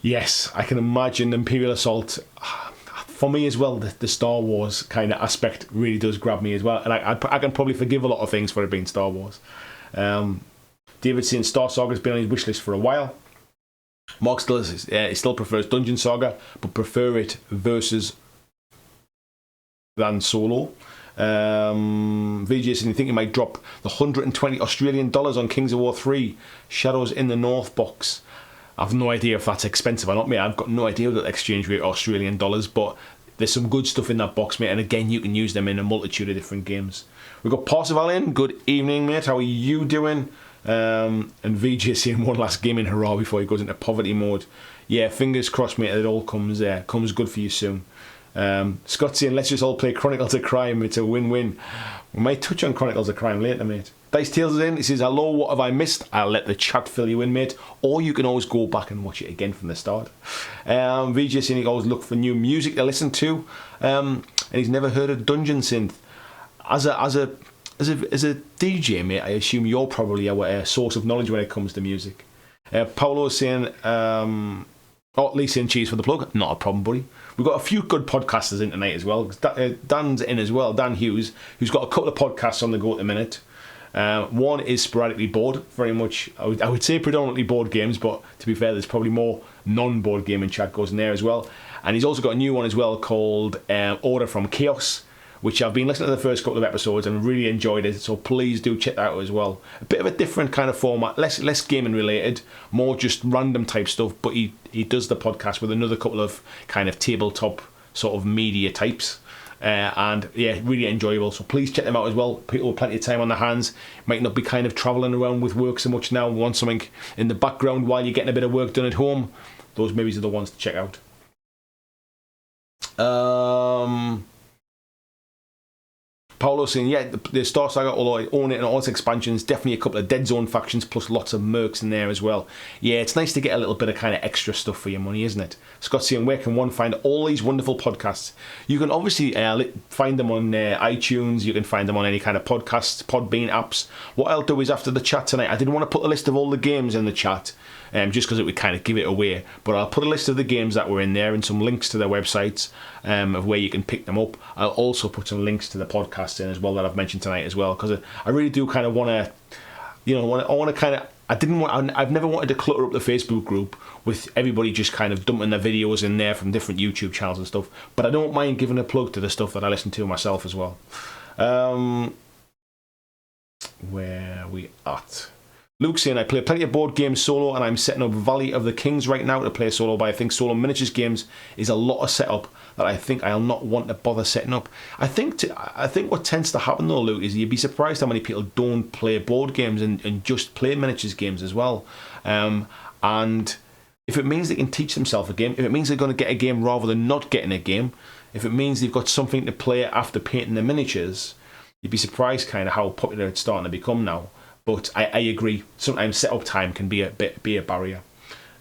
Yes, I can imagine Imperial Assault. For me as well, the Star Wars kind of aspect really does grab me as well. And I can probably forgive a lot of things for it being Star Wars. David saying Star Saga's been on his wish list for a while. Mark still prefers Dungeon Saga, but prefer it versus than solo. VJ saying, you think you might drop the $120 Australian on Kings of War 3 Shadows in the North box? I've no idea if that's expensive or not, mate. I've got no idea what the exchange rate Australian dollars, but there's some good stuff in that box, mate. And again, you can use them in a multitude of different games. We've got Parseval in. Good evening, mate. How are you doing? And VJ saying one last gaming hurrah before he goes into poverty mode. Yeah, fingers crossed, mate. It all comes good for you soon. Scott saying, let's just all play Chronicles of Crime. It's a win-win. We might touch on Chronicles of Crime later, mate. Dice Tales is in. He says, hello, what have I missed? I'll let the chat fill you in, mate. Or you can always go back and watch it again from the start. VJ saying he always look for new music to listen to. And he's never heard of Dungeon Synth. As a DJ, mate, I assume you're probably our source of knowledge when it comes to music. Paolo is saying, Lisa and cheese for the plug. Not a problem, buddy. We've got a few good podcasters in tonight as well. Dan's in as well, Dan Hughes, who's got a couple of podcasts on the go at the minute. One is Sporadically Bored, very much, I would say predominantly board games, but to be fair, there's probably more non-board gaming chat goes in there as well. And he's also got a new one as well called Order from Chaos, which I've been listening to the first couple of episodes and really enjoyed it, so please do check that out as well. A bit of a different kind of format, less gaming related, more just random type stuff, but he does the podcast with another couple of kind of tabletop sort of media types. And yeah, really enjoyable, so please check them out as well. People with plenty of time on their hands, might not be kind of travelling around with work so much now, want something in the background while you're getting a bit of work done at home. Those maybe are the ones to check out. Paolo saying, yeah, the Star Saga, although I own it and all its expansions, definitely a couple of Dead Zone factions plus lots of mercs in there as well. Yeah, it's nice to get a little bit of kind of extra stuff for your money, isn't it? Scott saying, where can one find all these wonderful podcasts? You can obviously find them on iTunes, you can find them on any kind of podcasts, Podbean apps. What I'll do is after the chat tonight, I didn't want to put a list of all the games in the chat, just because it would kind of give it away, but I'll put a list of the games that were in there and some links to their websites of where you can pick them up. I'll also put some links to the podcasts in as well that I've mentioned tonight as well, because I really do kind of want to, I've never wanted to clutter up the Facebook group with everybody just kind of dumping their videos in there from different YouTube channels and stuff, but I don't mind giving a plug to the stuff that I listen to myself as well. Where are we at? Luke saying, I play plenty of board games solo, and I'm setting up Valley of the Kings right now to play solo, but I think solo miniatures games is a lot of setup that I think I'll not want to bother setting up. I think what tends to happen though, Luke, is you'd be surprised how many people don't play board games and just play miniatures games as well. And if it means they can teach themselves a game, if it means they're going to get a game rather than not getting a game, if it means they've got something to play after painting the miniatures, you'd be surprised kind of how popular it's starting to become now. But I agree, sometimes setup time can be a barrier.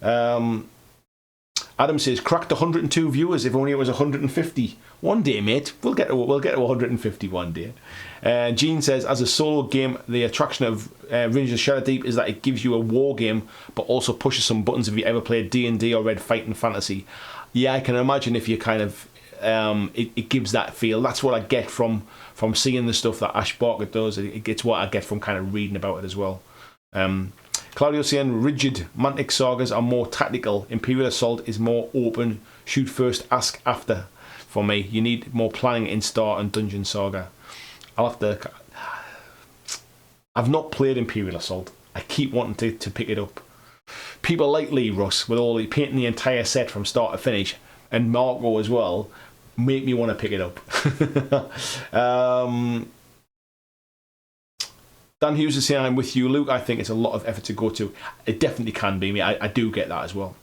Adam says, cracked 102 viewers if only it was 150. One day, mate. We'll get to 150 one day. Gene says, as a solo game, the attraction of Rangers of Shadow Deep is that it gives you a war game, but also pushes some buttons if you ever played D&D or read Fighting Fantasy. Yeah, I can imagine if you kind of... it gives that feel. That's what I get from seeing the stuff that Ash Barker does. It's what I get from kind of reading about it as well. Claudio saying, rigid Mantic sagas are more tactical. Imperial Assault is more open. Shoot first, ask after. For me, you need more planning in Star and Dungeon Saga. I've not played Imperial Assault. I keep wanting to pick it up. People like Lee Russ, with all the painting the entire set from start to finish, and Marco as well, make me want to pick it up. Dan Hughes is saying, I'm with you, Luke. I think it's a lot of effort to go to. It definitely can be. I do get that as well.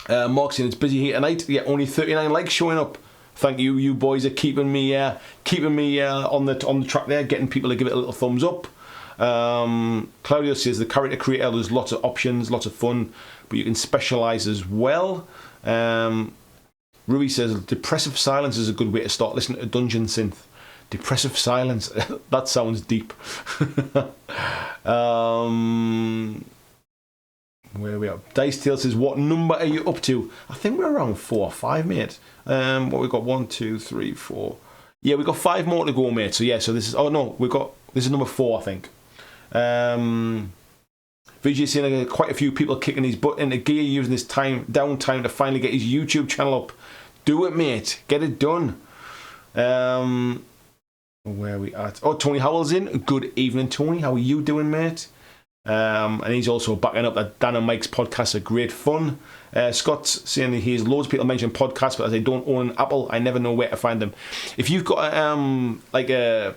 Mark saying, it's busy here tonight. Yeah, only 39 likes showing up. Thank you. You boys are keeping me on the track there, getting people to give it a little thumbs up. Claudio says, the character creator, there's lots of options, lots of fun, but you can specialise as well. Rui says, depressive silence is a good way to start listening to Dungeon Synth. Depressive silence. That sounds deep. Where we are? Dice Tail says, what number are you up to? I think we're around 4 or 5, mate. What we got? 1, 2, 3, 4. Yeah, we've got 5 more to go, mate. So yeah, so this is... Oh no, this is number 4, I think. VJ saying quite a few people kicking his butt into gear, using this downtime to finally get his YouTube channel up. Do it, mate. Get it done. Where are we at? Oh, Tony Howell's in. Good evening, Tony. How are you doing, mate? And he's also backing up that Dan and Mike's podcasts are great fun. Scott's saying that he's loads of people mention podcasts, but as I don't own an Apple, I never know where to find them. If you've got like a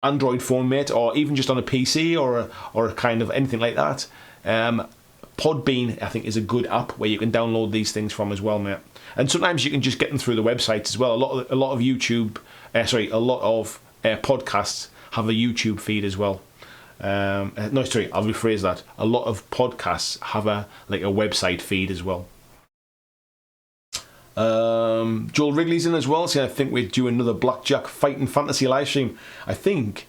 Android phone, mate, or even just on a PC or a kind of anything like that, Podbean, I think, is a good app where you can download these things from as well, mate. And sometimes you can just get them through the websites as well. A lot of podcasts have a YouTube feed as well. I'll rephrase that. A lot of podcasts have a website feed as well. Joel Wrigley's in as well, saying I think we're due another Blackjack Fighting Fantasy live stream. I think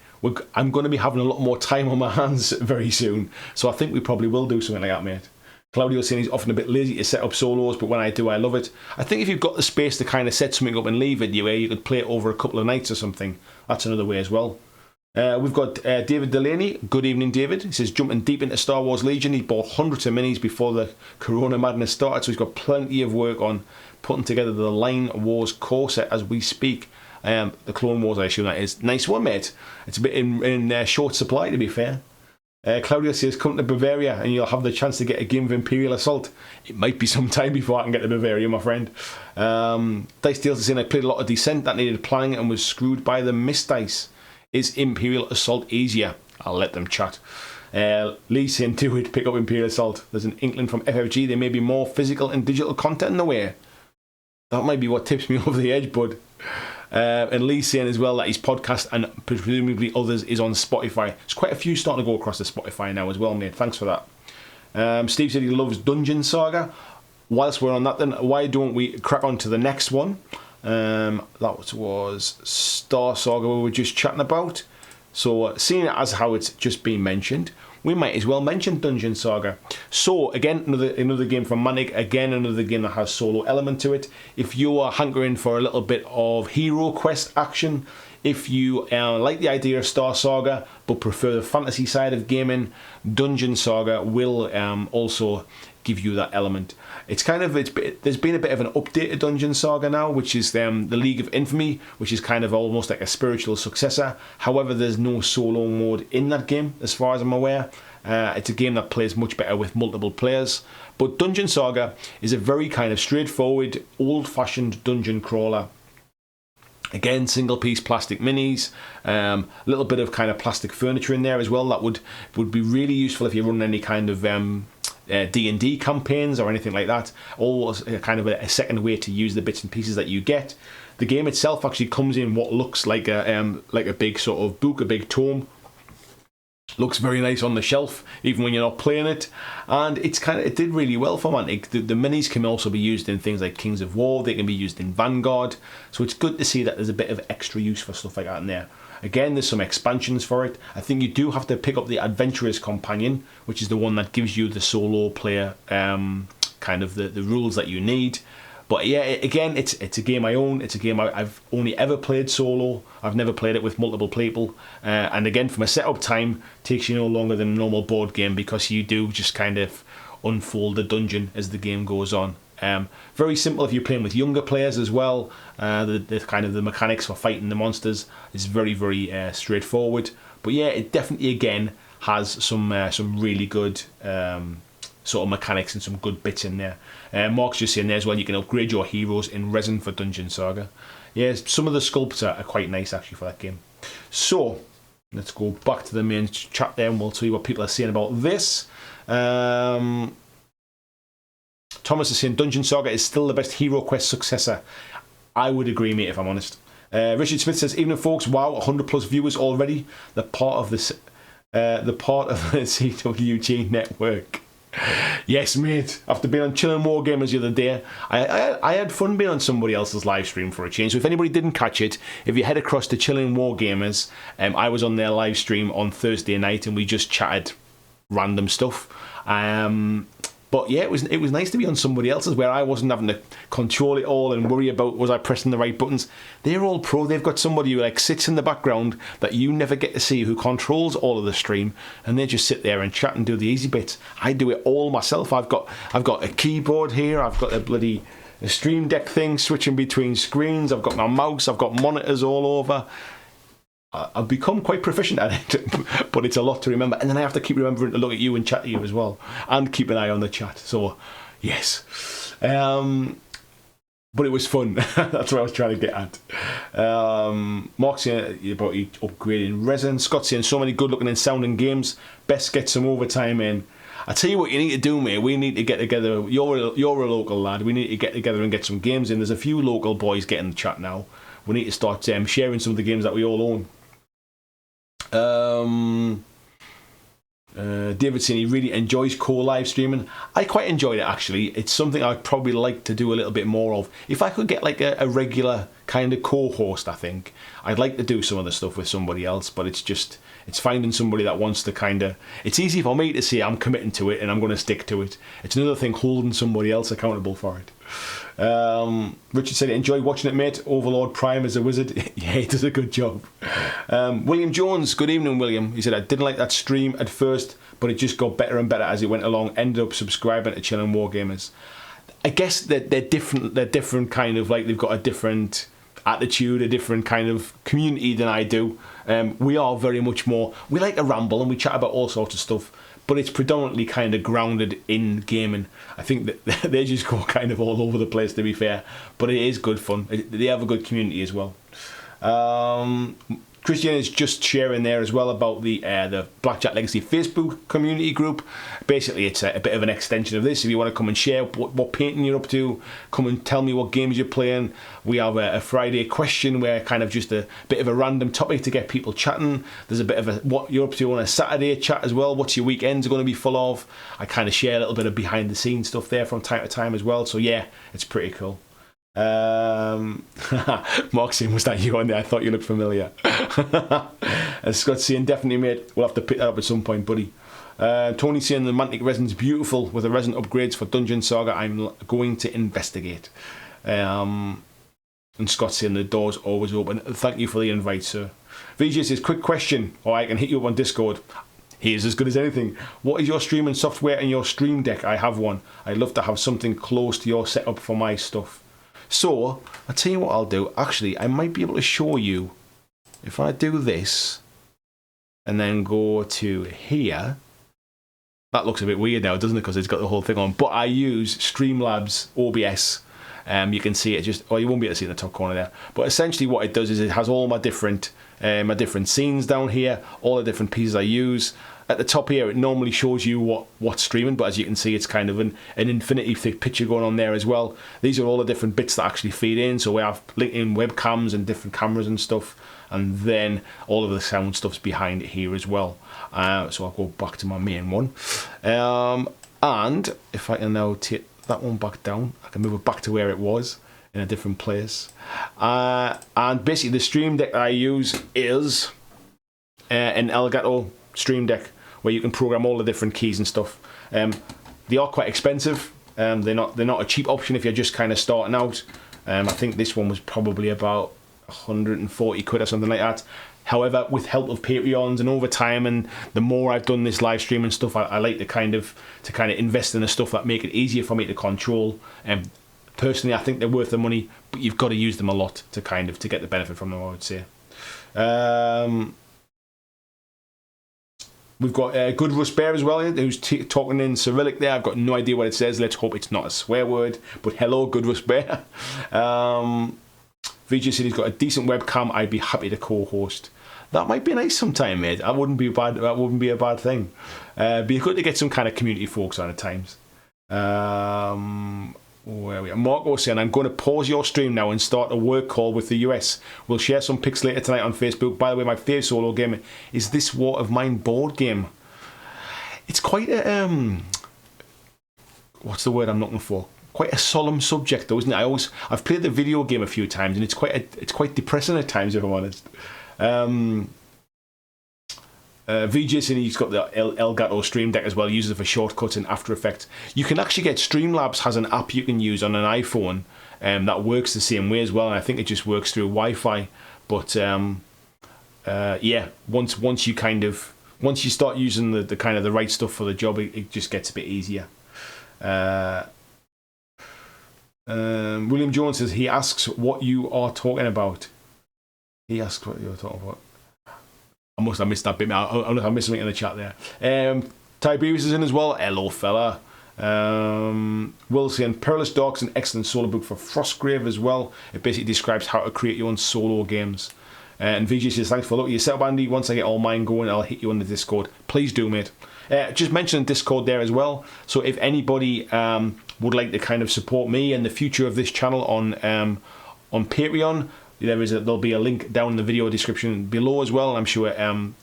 I'm going to be having a lot more time on my hands very soon, so I think we probably will do something like that, mate. Claudio's saying he's often a bit lazy to set up solos, but when I do, I love it. I think if you've got the space to kind of set something up and leave it, you could play it over a couple of nights or something. That's another way as well. We've got David Delaney. Good evening, David. He says, jumping deep into Star Wars Legion. He bought hundreds of minis before the Corona madness started, so he's got plenty of work on putting together the Line Wars core set as we speak. The Clone Wars, I assume that is. Nice one, mate. It's a bit in short supply, to be fair. Claudia says, come to Bavaria and you'll have the chance to get a game of Imperial Assault. It might be some time before I can get to Bavaria, my friend. Dice Deals is saying, I played a lot of Descent that needed planning and was screwed by the missed dice. Is Imperial Assault easier? I'll let them chat. Lee saying, do it, pick up Imperial Assault. There's an inkling from FFG, there may be more physical and digital content in the way. That might be what tips me over the edge, bud. And Lee's saying as well that his podcast and presumably others is on Spotify. There's quite a few starting to go across the Spotify now as well, mate. Thanks for that. Steve said he loves Dungeon Saga. Whilst we're on that then, why don't we crack on to the next one? That was Star Saga we were just chatting about. So seeing it as how it's just been mentioned, we might as well mention Dungeon Saga. So again, another game from Manic, again another game that has solo element to it. If you are hankering for a little bit of hero quest action, if you like the idea of Star Saga but prefer the fantasy side of gaming, Dungeon Saga will also give you that element. There's been a bit of an update to Dungeon Saga now, which is the League of Infamy, which is kind of almost like a spiritual successor. However, there's no solo mode in that game, as far as I'm aware. It's a game that plays much better with multiple players. But Dungeon Saga is a very kind of straightforward, old-fashioned dungeon crawler. Again, single-piece plastic minis, a little bit of kind of plastic furniture in there as well. That would be really useful if you're running any kind of D&D campaigns or anything like that. Or kind of a second way to use the bits and pieces that you get. The game itself actually comes in what looks like a big sort of book, a big tome. Looks very nice on the shelf, even when you're not playing it. And it did really well for me. The minis can also be used in things like Kings of War. They can be used in Vanguard. So it's good to see that there's a bit of extra use for stuff like that in there. Again, there's some expansions for it. I think you do have to pick up the Adventurer's Companion, which is the one that gives you the solo player kind of the rules that you need. But yeah, again, it's a game I own. It's a game I've only ever played solo. I've never played it with multiple people. And again, from a setup time, takes you no longer than a normal board game because you do just kind of unfold the dungeon as the game goes on. Very simple if you're playing with younger players as well. The kind of the mechanics for fighting the monsters is very, very straightforward. But yeah, it definitely again has some really good sort of mechanics and some good bits in there. Mark's just saying there as well, you can upgrade your heroes in resin for Dungeon Saga. Yeah, some of the sculpts are quite nice actually for that game. So let's go back to the main chat there and we'll see what people are saying about this. Thomas is saying Dungeon Saga is still the best Hero Quest successor. I would agree, mate, if I'm honest. Richard Smith says, evening folks, wow, 100 plus viewers already. The part of the CWG network. Yes, mate. After being on Chilling Wargamers the other day, I had fun being on somebody else's live stream for a change. So if anybody didn't catch it, if you head across to Chilling Wargamers, I was on their live stream on Thursday night and we just chatted random stuff. But yeah, it was nice to be on somebody else's where I wasn't having to control it all and worry about was I pressing the right buttons. They're all pro. They've got somebody who like sits in the background that you never get to see who controls all of the stream, and they just sit there and chat and do the easy bits. I do it all myself. I've got a keyboard here. I've got a Stream Deck thing switching between screens. I've got my mouse. I've got monitors all over. I've become quite proficient at it, but it's a lot to remember. And then I have to keep remembering to look at you and chat to you as well, and keep an eye on the chat. So, yes. But it was fun. That's what I was trying to get at. Mark's saying about upgrading resin. Scott's saying so many good-looking and sounding games. Best get some overtime in. I tell you what you need to do, mate. We need to get together. You're a local lad. We need to get together and get some games in. There's a few local boys getting the chat now. We need to start sharing some of the games that we all own. David saying he really enjoys co-live streaming. I quite enjoyed it actually. It's something I'd probably like to do a little bit more of. If I could get like a regular kind of co-host, I think I'd like to do some of the stuff with somebody else, but it's finding somebody that wants to kind of... It's easy for me to say I'm committing to it and I'm going to stick to it. It's another thing holding somebody else accountable for it. Richard said, enjoy watching it, mate. Overlord Prime is a wizard. Yeah, he does a good job. William Jones, good evening, William. He said, I didn't like that stream at first, but it just got better and better as it went along. Ended up subscribing to Chilling Wargamers. I guess they're different. They're different kind of, like, they've got a different attitude, a different kind of community than I do. We are very much more, we like to ramble and we chat about all sorts of stuff, but it's predominantly kind of grounded in gaming. I think that they just go kind of all over the place, to be fair, but it is good fun. They have a good community as well. Christian is just sharing there as well about the Blackjack Legacy Facebook community group. Basically, it's a bit of an extension of this. If you want to come and share what painting you're up to, come and tell me what games you're playing. We have a Friday question where kind of just a bit of a random topic to get people chatting. There's a bit of what you're up to on a Saturday chat as well. What's your weekends going to be full of? I kind of share a little bit of behind the scenes stuff there from time to time as well. So yeah, it's pretty cool. Mark saying, was that you on there? I thought you looked familiar. And Scott saying, definitely, mate, we'll have to pick that up at some point, buddy. Tony saying the Mantic resin's beautiful with the resin upgrades for Dungeon Saga. I'm going to investigate. And Scott saying the door's always open. Thank you for the invite, sir. VJ says, quick question, or I can hit you up on Discord. He is as good as anything. What is your streaming software and your Stream Deck? I have one. I'd love to have something close to your setup for my stuff. So, I'll tell you what I'll do. Actually, I might be able to show you if I do this and then go to here That looks a bit weird now, doesn't it? Because it's got the whole thing on. But I use Streamlabs OBS. You can see it just, well, you won't be able to see it in the top corner there. But essentially what it does is it has all my different scenes down here, all the different pieces I use. At the top here, it normally shows you what's streaming, but as you can see, it's kind of an infinity thick picture going on there as well. These are all the different bits that actually feed in. So we have linked in webcams and different cameras and stuff. And then all of the sound stuff's behind it here as well. So I'll go back to my main one. And if I can now take that one back down, I can move it back to where it was in a different place. And basically the stream deck I use is an Elgato stream deck where you can program all the different keys and stuff. They are quite expensive. They're not a cheap option if you're just kind of starting out. I think this one was probably about 140 quid or something like that. However, with help of Patreons and over time, and the more I've done this live stream and stuff, I like to kind of invest in the stuff that make it easier for me to control. Personally, I think they're worth the money, but you've got to use them a lot to get the benefit from them, I would say. We've got Good Russ Bear as well, who's talking in Cyrillic there. I've got no idea what it says. Let's hope it's not a swear word. But hello, Good Russ Bear. VJ said he's got a decent webcam. I'd be happy to co-host. That might be nice sometime, mate. That wouldn't be bad. That wouldn't be a bad thing. Be good to get some kind of community folks on at times. Where are we? Marco saying, I'm going to pause your stream now and start a work call with the US. We'll share some pics later tonight on Facebook. By the way, my favourite solo game is this War of Mine board game. It's quite a what's the word I'm looking for? Quite a solemn subject, though, isn't it? I've played the video game a few times, and it's quite depressing at times, if I'm honest. VJ saying he's got the Elgato Stream Deck as well, uses it for shortcuts and After Effects. You can actually get Streamlabs has an app you can use on an iPhone that works the same way as well, and I think it just works through Wi-Fi. But yeah, once you start using the kind of the right stuff for the job, it just gets a bit easier. William Jones says he asks what you are talking about. He asks what you're talking about. I must have missed that bit. I missed something in the chat there. Tiberius is in as well. Hello, fella. Will saying Perilous Dark's an excellent solo book for Frostgrave as well. It basically describes how to create your own solo games. And VJ says thanks for looking at your setup, Andy. Once I get all mine going, I'll hit you on the Discord. Please do, mate. Just mention Discord there as well. So if anybody would like to kind of support me and the future of this channel on Patreon, there'll be a link down in the video description below as well. I'm sure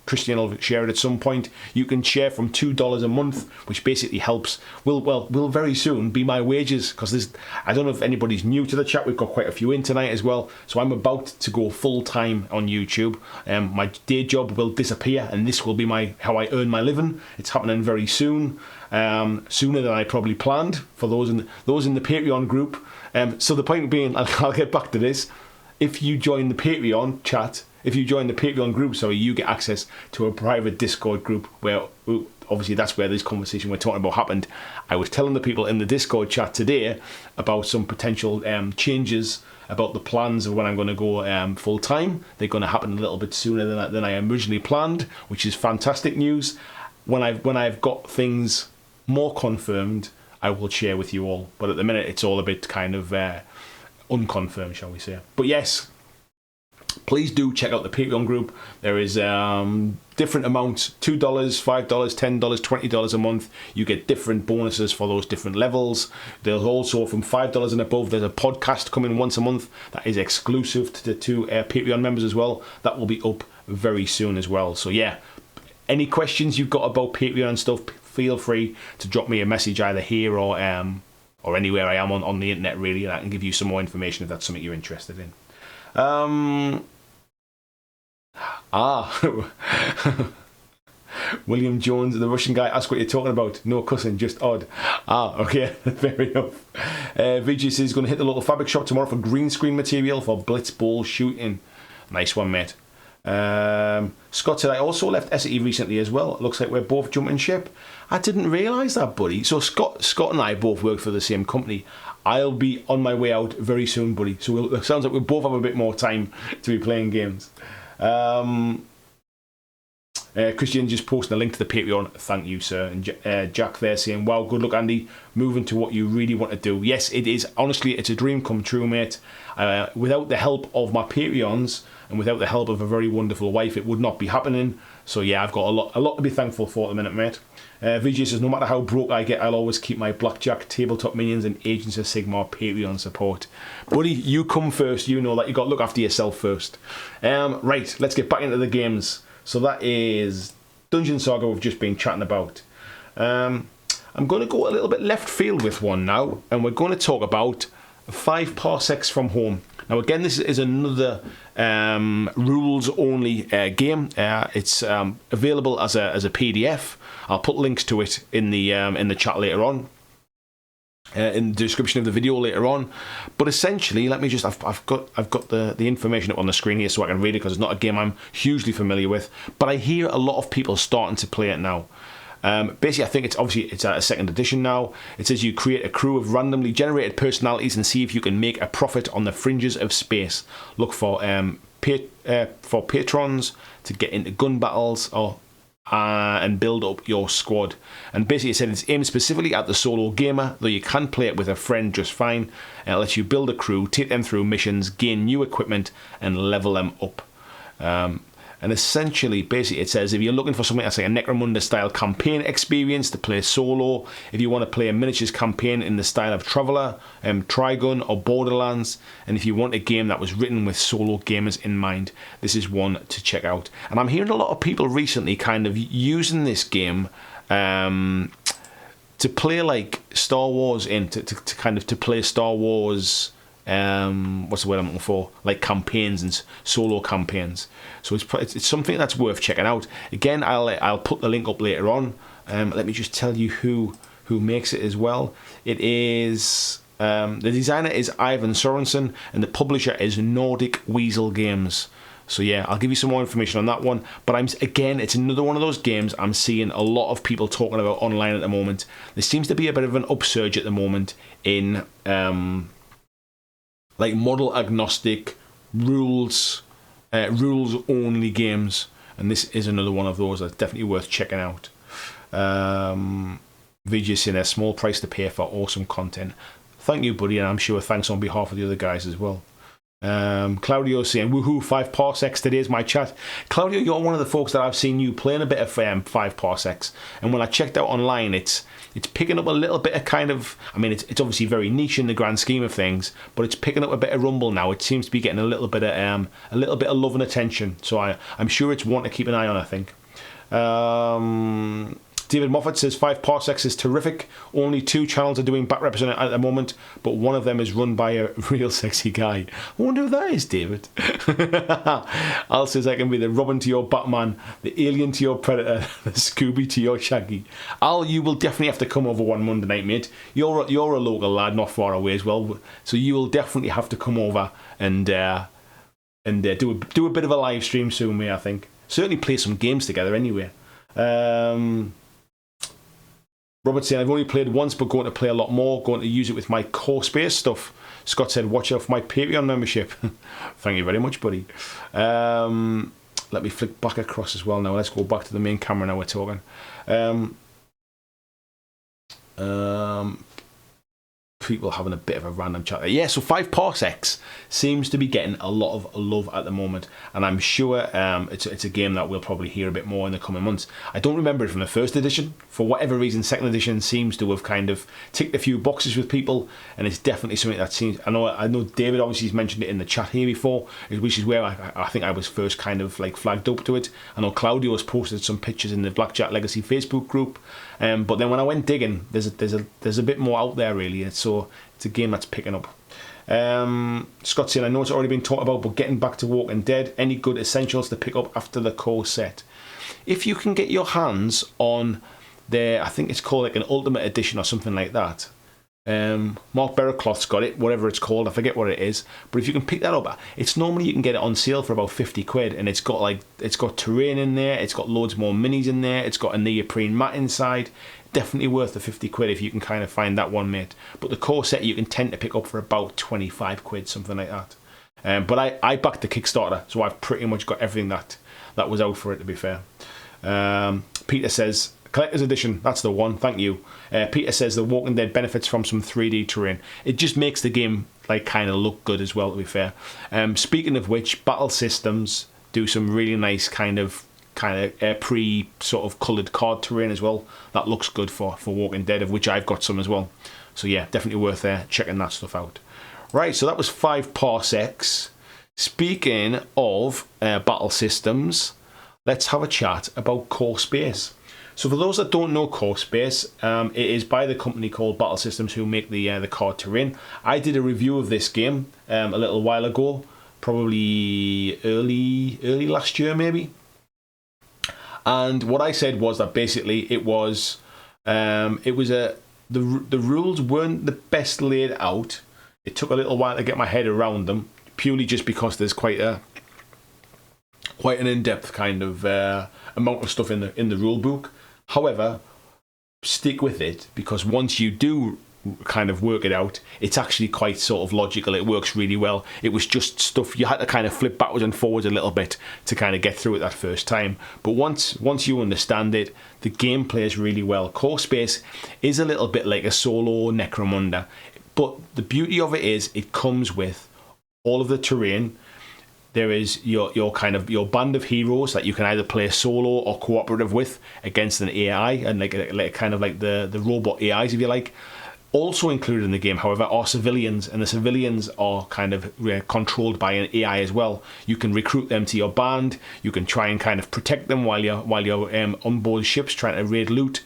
Christian will share it at some point. You can share from $2 a month, which basically helps. Will very soon be my wages, because I don't know if anybody's new to the chat. We've got quite a few in tonight as well. So I'm about to go full time on YouTube. My day job will disappear, and this will be how I earn my living. It's happening very soon, sooner than I probably planned for those in the Patreon group. So the point being, I'll get back to this. If you join the Patreon group, you get access to a private Discord group where, obviously, that's where this conversation we're talking about happened. I was telling the people in the Discord chat today about some potential changes about the plans of when I'm going to go full time. They're going to happen a little bit sooner than I originally planned, which is fantastic news. When I've got things more confirmed, I will share with you all. But at the minute, it's all a bit kind of unconfirmed, shall we say. But yes, please do check out the Patreon group. There is different amounts: $2, $5, $10, $20 a month. You get different bonuses for those different levels. There's also, from $5 and above, there's a podcast coming once a month that is exclusive to the two Patreon members as well. That will be up very soon as well. So yeah, any questions you've got about Patreon and stuff, feel free to drop me a message either here or anywhere I am on the internet, really, and I can give you some more information if that's something you're interested in. William Jones, the Russian guy, ask what you're talking about. No cussing, just odd. Okay, fair enough. VG says he's going to hit the local fabric shop tomorrow for green screen material for blitz ball shooting. Nice one, mate. Scott said I also left SE recently as well. It looks like we're both jumping ship. I didn't realise that, buddy. So Scott and I both work for the same company. I'll be on my way out very soon, buddy. So it sounds like we both have a bit more time to be playing games. Christian just posted a link to the Patreon. Thank you, sir. And Jack there saying, wow, good luck, Andy. Moving to what you really want to do. Yes, it is. Honestly, it's a dream come true, mate. Without the help of my Patreons and without the help of a very wonderful wife, it would not be happening. So yeah, I've got a lot to be thankful for at the minute, mate. VJ says, no matter how broke I get, I'll always keep my Blackjack, Tabletop Minions and Agents of Sigmar Patreon support. Buddy, you come first. You know that. You've got to look after yourself first. Right, let's get back into the games. So that is Dungeon Saga we've just been chatting about. I'm going to go a little bit left field with one now, and we're going to talk about 5 Parsecs from Home. Now again, this is another rules-only game. It's available as a PDF. I'll put links to it in the chat later on, in the description of the video later on. But essentially, let me just I've got the information up on the screen here so I can read it, because it's not a game I'm hugely familiar with. But I hear a lot of people starting to play it now. Basically, I think it's a second edition now. It says you create a crew of randomly generated personalities and see if you can make a profit on the fringes of space. Look for patrons to get into gun battles and build up your squad. And basically, it said it's aimed specifically at the solo gamer, though you can play it with a friend just fine. And it lets you build a crew, take them through missions, gain new equipment, and level them up. And essentially, basically, it says if you're looking for something that's like a Necromunda-style campaign experience to play solo, if you want to play a miniatures campaign in the style of Traveller, Trigun, or Borderlands, and if you want a game that was written with solo gamers in mind, this is one to check out. And I'm hearing a lot of people recently kind of using this game to play like Star Wars to play Star Wars. What's the word I'm looking for? Like campaigns and solo campaigns. So it's something that's worth checking out. Again, I'll put the link up later on. Let me just tell you who makes it as well. It is the designer is Ivan Sorensen and the publisher is Nordic Weasel Games. So yeah, I'll give you some more information on that one. But it's another one of those games I'm seeing a lot of people talking about online at the moment. There seems to be a bit of an upsurge at the moment in like model agnostic rules only games, and this is another one of those that's definitely worth checking out. VJ saying a small price to pay for awesome content. Thank you, buddy, and I'm sure thanks on behalf of the other guys as well. Claudio saying woohoo, 5 Parsecs, today's my chat. Claudio, you're one of the folks that I've seen you playing a bit of 5 Parsecs, and when I checked out online, it's picking up a little bit of kind of, I mean, it's obviously very niche in the grand scheme of things, but it's picking up a bit of rumble now. It seems to be getting a little bit of love and attention. So I'm sure it's one to keep an eye on, I think. David Moffat says 5 Parsecs is terrific. Only 2 channels are doing back representation at the moment, but one of them is run by a real sexy guy. I wonder who that is, David. Al says I can be the Robin to your Batman, the Alien to your Predator, the Scooby to your Shaggy. Al, you will definitely have to come over one Monday night, mate. You're a local lad, not far away as well, so you will definitely have to come over and do a bit of a live stream soon, mate. I think certainly play some games together anyway. Robert saying, I've only played once, but going to play a lot more. Going to use it with my core space stuff. Scott said, watch out for my Patreon membership. Thank you very much, buddy. Let me flick back across as well now. Let's go back to the main camera now we're talking. People having a bit of a random chat. Yeah, so 5 Parsecs seems to be getting a lot of love at the moment, and I'm sure it's a game that we'll probably hear a bit more in the coming months. I don't remember it from the first edition. For whatever reason, second edition seems to have kind of ticked a few boxes with people, and it's definitely something that seems... I know David obviously has mentioned it in the chat here before, which is where I think I was first kind of like flagged up to it. I know Claudio has posted some pictures in the Blackjack Legacy Facebook group, but then when I went digging, there's a bit more out there really. So it's a game that's picking up. Scott saying, I know it's already been talked about, but getting back to Walking Dead, any good essentials to pick up after the core set? If you can get your hands on I think it's called like an Ultimate Edition or something like that. Mark Berracloth's got it, whatever it's called, I forget what it is, but if you can pick that up, it's normally you can get it on sale for about 50 quid, and it's got terrain in there, it's got loads more minis in there, it's got a neoprene mat inside. Definitely worth the 50 quid if you can kind of find that one, mate. But the core set you can tend to pick up for about 25 quid, something like that. But I backed the Kickstarter, so I've pretty much got everything that was out for it, to be fair. Peter says, Collector's Edition, that's the one, thank you. Peter says The Walking Dead benefits from some 3D terrain. It just makes the game like kind of look good as well, to be fair. Speaking of which, Battle Systems do some really nice kind of pre sort of coloured card terrain as well. That looks good for Walking Dead, of which I've got some as well. So yeah, definitely worth checking that stuff out. Right, so that was 5 Parsecs. Speaking of Battle Systems, let's have a chat about Core Space. So for those that don't know Core Space, it is by the company called Battle Systems who make the card terrain. I did a review of this game a little while ago, probably early last year maybe. And what I said was that basically the rules weren't the best laid out. It took a little while to get my head around them, purely just because there's quite an in-depth kind of amount of stuff in the rule book. However, stick with it, because once you do kind of work it out, it's actually quite sort of logical. It works really well. It was just stuff you had to kind of flip backwards and forwards a little bit to kind of get through it that first time. But once you understand it, the game plays really well. Core Space is a little bit like a solo Necromunda, but the beauty of it is it comes with all of the terrain. There is your band of heroes that you can either play solo or cooperative with against an AI, and like kind of like the robot AIs, if you like. Also included in the game, however, are civilians, and the civilians are kind of controlled by an AI as well. You can recruit them to your band. You can try and kind of protect them while you're on board ships trying to raid loot.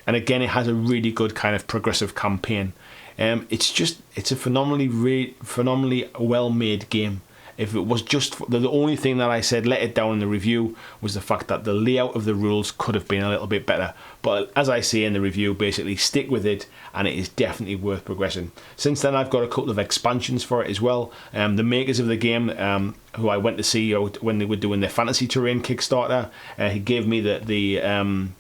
And again, it has a really good kind of progressive campaign. It's a phenomenally well-made game. If it was just the only thing that I said let it down in the review was the fact that the layout of the rules could have been a little bit better. But as I say in the review, basically stick with it, and it is definitely worth progressing. Since then, I've got a couple of expansions for it as well. The makers of the game, who I went to see when they were doing their Fantasy Terrain Kickstarter, he gave me the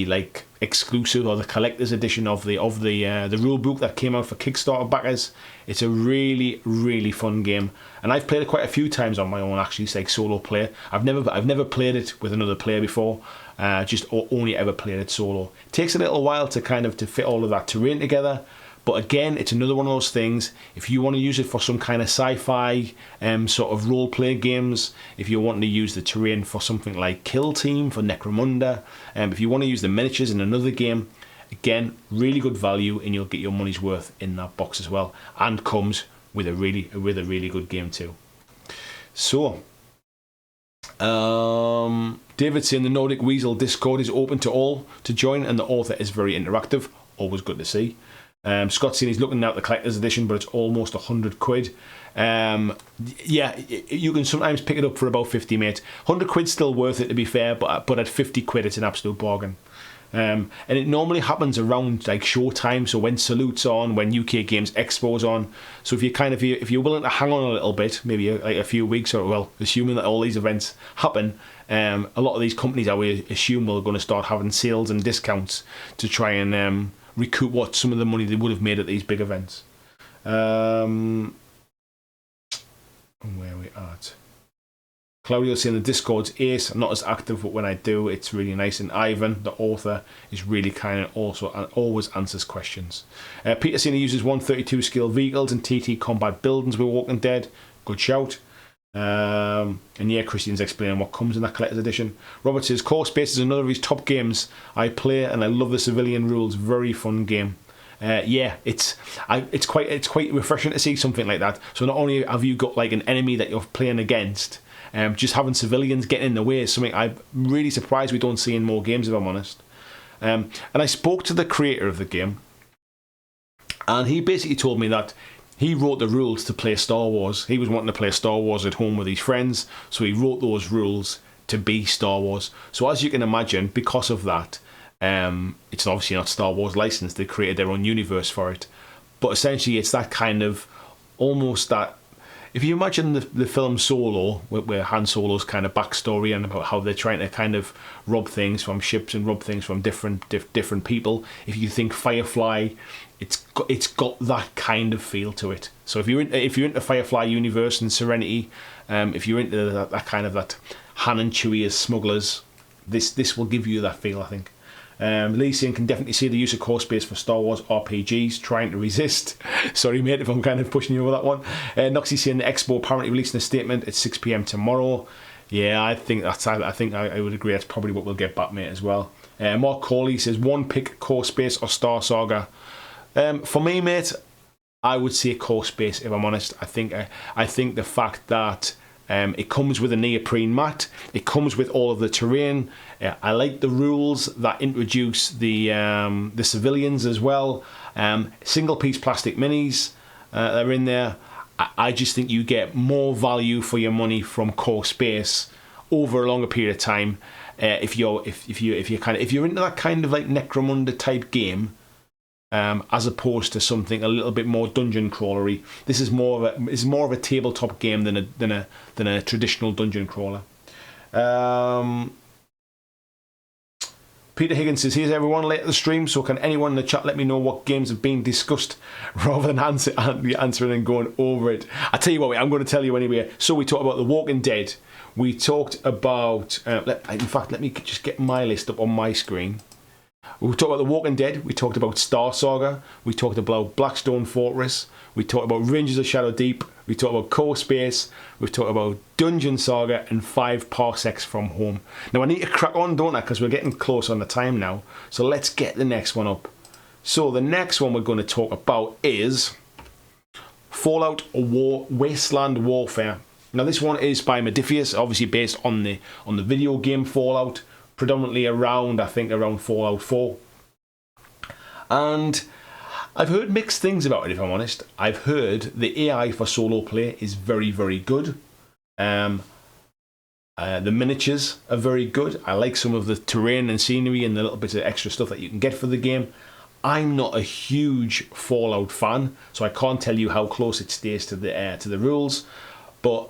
like exclusive or the collector's edition of the rule book that came out for Kickstarter backers. It's a really, really fun game, and I've played it quite a few times on my own. Actually, it's like solo play. I've never played it with another player before. Just only ever played it solo. It takes a little while to fit all of that terrain together. But again, it's another one of those things. If you want to use it for some kind of sci-fi sort of role-play games, if you're wanting to use the terrain for something like Kill Team for Necromunda, if you want to use the miniatures in another game, again, really good value, and you'll get your money's worth in that box as well, and comes with a really good game too. So, David saying the Nordic Weasel Discord is open to all to join, and the author is very interactive. Always good to see. Scott saying he's looking now at the collector's edition, but it's almost £100. Yeah, you can sometimes pick it up for about 50, mate. £100 still worth it, to be fair, but at 50 quid it's an absolute bargain. And it normally happens around like showtime, so when Salute's on, when UK Games Expo's on. So if you're willing to hang on a little bit, maybe like a few weeks, or well, assuming that all these events happen, a lot of these companies I would assume are going to start having sales and discounts to try and recoup what some of the money they would have made at these big events. Where are we at? Claudio's saying the Discord's ace. I'm not as active, but when I do, it's really nice. And Ivan, the author, is really kind and always answers questions. Peter saying he uses 132 scale vehicles and TT combat buildings with Walking Dead. Good shout. And yeah, Christian's explaining what comes in that collector's edition. Robert says Core Space is another of his top games I play, and I love the civilian rules. Very fun game. Yeah, it's quite refreshing to see something like that. So not only have you got like an enemy that you're playing against, just having civilians getting in the way is something I'm really surprised we don't see in more games, if I'm honest. And I spoke to the creator of the game, and he basically told me that he wrote the rules to play Star Wars. He was wanting to play Star Wars at home with his friends, so he wrote those rules to be Star Wars. So as you can imagine, because of that, it's obviously not Star Wars licensed. They created their own universe for it. But essentially, it's that kind of, almost that, if you imagine the film Solo, where Han Solo's kind of backstory and about how they're trying to kind of rob things from ships and rob things from different people. If you think Firefly, it's got that kind of feel to it. So if you're into Firefly universe and Serenity, if you're into that kind of that Han and Chewie as smugglers, this will give you that feel, I think. Lysian can definitely see the use of core space for Star Wars RPGs, trying to resist. Sorry, mate, if I'm kind of pushing you over that one. Noxie saying the Expo apparently releasing a statement at 6 p.m. tomorrow. Yeah, I think I would agree. That's probably what we'll get back, mate, as well. Mark Corley says, one pick, core space or Star Saga. For me, mate, I would say core space, if I'm honest. I think the fact that it comes with a neoprene mat, it comes with all of the terrain. I like the rules that introduce the civilians as well. Single piece plastic minis that are in there. I just think you get more value for your money from core space over a longer period of time. If you're into that kind of like Necromunda type game, as opposed to something a little bit more dungeon crawlery. This is more of a tabletop game than a traditional dungeon crawler. Peter Higgins says, here's everyone late at the stream, so can anyone in the chat let me know what games have been discussed rather than answering and going over it. I tell you what, I'm going to tell you anyway. So we talked about The Walking Dead. We talked about, in fact, let me just get my list up on my screen. We talked about The Walking Dead, we talked about Star Saga, we talked about Blackstone Fortress, we talked about Rangers of Shadow Deep, we talked about Core Space, we've talked about Dungeon Saga and 5 Parsecs from Home. Now I need to crack on, don't I, because we're getting close on the time now. So let's get the next one up. So the next one we're going to talk about is Fallout Wasteland Warfare. Now this one is by Modiphius, obviously based on the video game Fallout, predominantly around Fallout 4. And I've heard mixed things about it, if I'm honest. I've heard the AI for solo play is very, very good. The miniatures are very good. I like some of the terrain and scenery and the little bits of extra stuff that you can get for the game. I'm not a huge Fallout fan, so I can't tell you how close it stays to the rules. But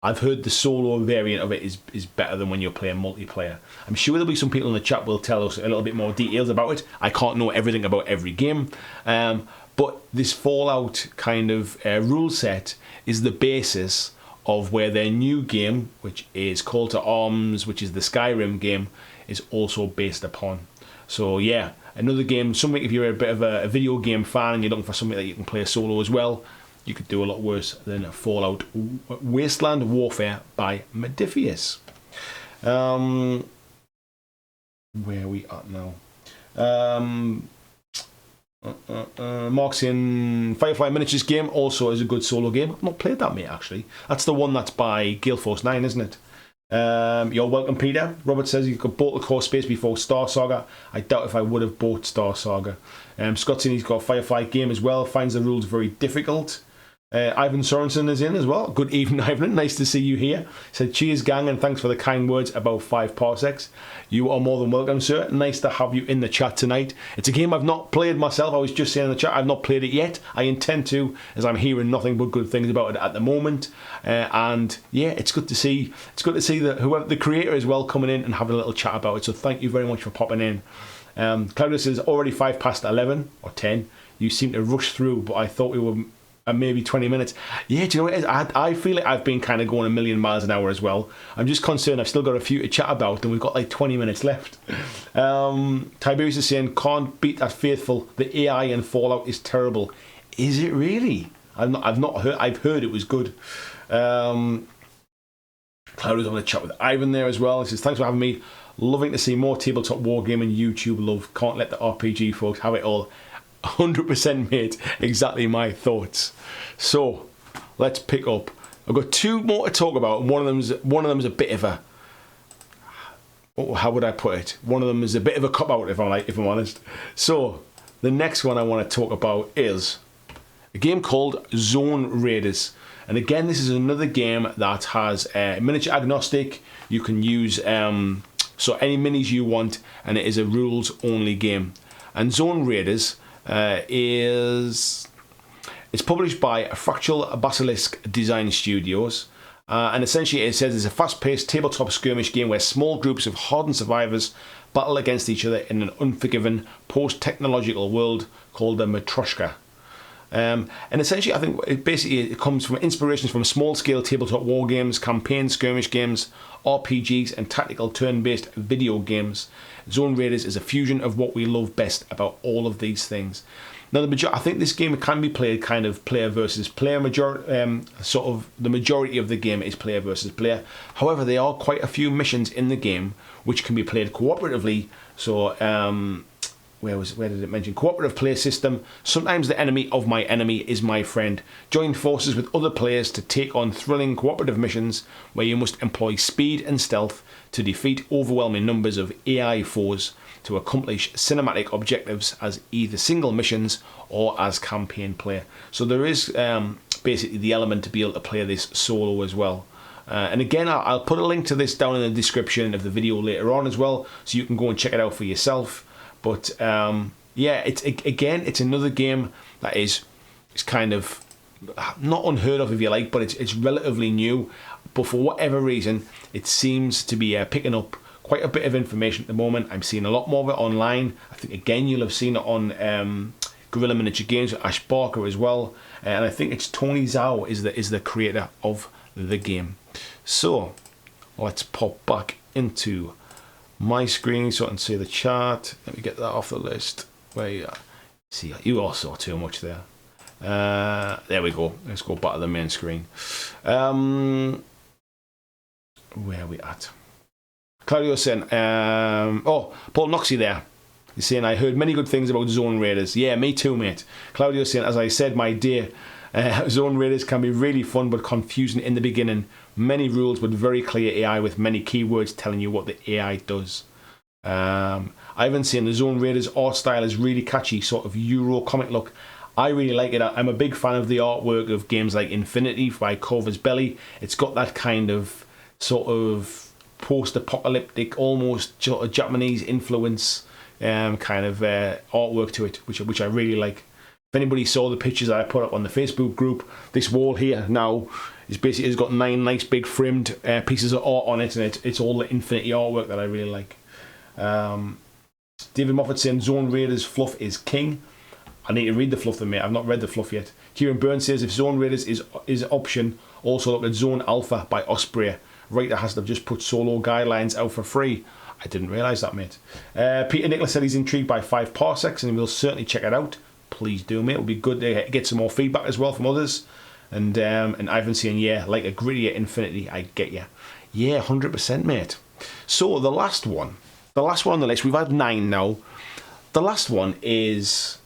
I've heard the solo variant of it is better than when you're playing multiplayer. I'm sure there'll be some people in the chat will tell us a little bit more details about it. I can't know everything about every game. But this Fallout kind of rule set is the basis of where their new game, which is Call to Arms, which is the Skyrim game, is also based upon. So yeah, another game, something if you're a bit of a video game fan and you're looking for something that you can play solo as well, you could do a lot worse than Fallout Wasteland Warfare by Modiphius. Where are we at now? Mark's in Firefly Miniatures game, also is a good solo game. I've not played that, mate, actually. That's the one that's by Gale Force 9, isn't it? You're welcome, Peter. Robert says you could bought the core space before Star Saga. I doubt if I would have bought Star Saga. Scott's in, he's got a Firefly game as well, finds the rules very difficult. Ivan Sorensen is in as well. Good evening, Ivan. Nice to see you here. He said, cheers, gang, and thanks for the kind words about 5 Parsecs. You are more than welcome, sir. Nice to have you in the chat tonight. It's a game I've not played myself. I was just saying in the chat, I've not played it yet. I intend to, as I'm hearing nothing but good things about it at the moment. And yeah, it's good to see. It's good to see that whoever the creator is well coming in and having a little chat about it. So thank you very much for popping in. Claudius is already 5 past 11 or 10. You seem to rush through, but I thought we were maybe 20 minutes. Yeah, do you know what it is? I feel like I've been kind of going a million miles an hour as well. I'm just concerned I've still got a few to chat about and we've got like 20 minutes left. Tiberius is saying, can't beat that faithful. The AI in Fallout is terrible. Is it really? I've not heard. I've heard it was good. Cloud is on the chat with Ivan there as well. He says, thanks for having me. Loving to see more tabletop wargaming. YouTube love. Can't let the RPG folks have it all. 100% mate, exactly my thoughts. So let's pick up. I've got 2 more to talk about. One of them's a bit of a, how would I put it? One of them is a bit of a cop out if I'm honest. So the next one I want to talk about is a game called Zorn Raiders. And again, this is another game that has miniature agnostic. You can use so any minis you want, and it is a rules only game. And Zorn Raiders it's published by Fractal Basilisk Design Studios, and essentially it says it's a fast-paced tabletop skirmish game where small groups of hardened survivors battle against each other in an unforgiving post-technological world called the Matryoshka. And essentially, I think it comes from inspirations from small-scale tabletop war games, campaign skirmish games, RPGs, and tactical turn-based video games. Zorn Raiders is a fusion of what we love best about all of these things. Now, I think this game can be played kind of player versus player. The majority of the game is player versus player. However, there are quite a few missions in the game which can be played cooperatively. So, where did it mention? Cooperative play system. Sometimes the enemy of my enemy is my friend. Join forces with other players to take on thrilling cooperative missions where you must employ speed and stealth to defeat overwhelming numbers of AI foes to accomplish cinematic objectives as either single missions or as campaign player. So there is basically the element to be able to play this solo as well. And again, I'll put a link to this down in the description of the video later on as well, so you can go and check it out for yourself. But yeah, it's another game that is kind of not unheard of, if you like, but it's relatively new. But for whatever reason, it seems to be picking up quite a bit of information at the moment. I'm seeing a lot more of it online. I think again you'll have seen it on Guerrilla Miniature Games with Ash Barker as well. And I think it's Tony Zhao is the creator of the game. So let's pop back into my screen so I can see the chart. Let me get that off the list. Where you are. See, you all saw too much there. There we go. Let's go back to the main screen. Where are we at? Claudio's saying, Paul Noxie there. He's saying, I heard many good things about Zorn Raiders. Yeah, me too, mate. Claudio's saying, as I said, my dear, Zorn Raiders can be really fun but confusing in the beginning. Many rules but very clear AI with many keywords telling you what the AI does. Ivan saying, the Zorn Raiders art style is really catchy, sort of Euro comic look. I really like it. I'm a big fan of the artwork of games like Infinity by Corvus Belli. It's got that kind of sort of post-apocalyptic, almost sort of Japanese influence kind of artwork to it, which I really like. If anybody saw the pictures that I put up on the Facebook group, this wall here now is basically has got 9 nice big framed pieces of art on it, and it's all the Infinity artwork that I really like. David Moffat saying Zorn Raiders fluff is king. I need to read the fluff, mate. I've not read the fluff yet. Kieran Burns says if Zorn Raiders is option, also look at Zone Alpha by Osprey. Writer has to have just put solo guidelines out for free. I didn't realise that, mate. Peter Nicholas said he's intrigued by 5 Parsecs and we'll certainly check it out. Please do, mate. It would be good to get some more feedback as well from others. And Ivan saying, yeah, like a grittier Infinity, I get you. Yeah, 100%, mate. So the last one on the list, we've had 9 now. The last one is...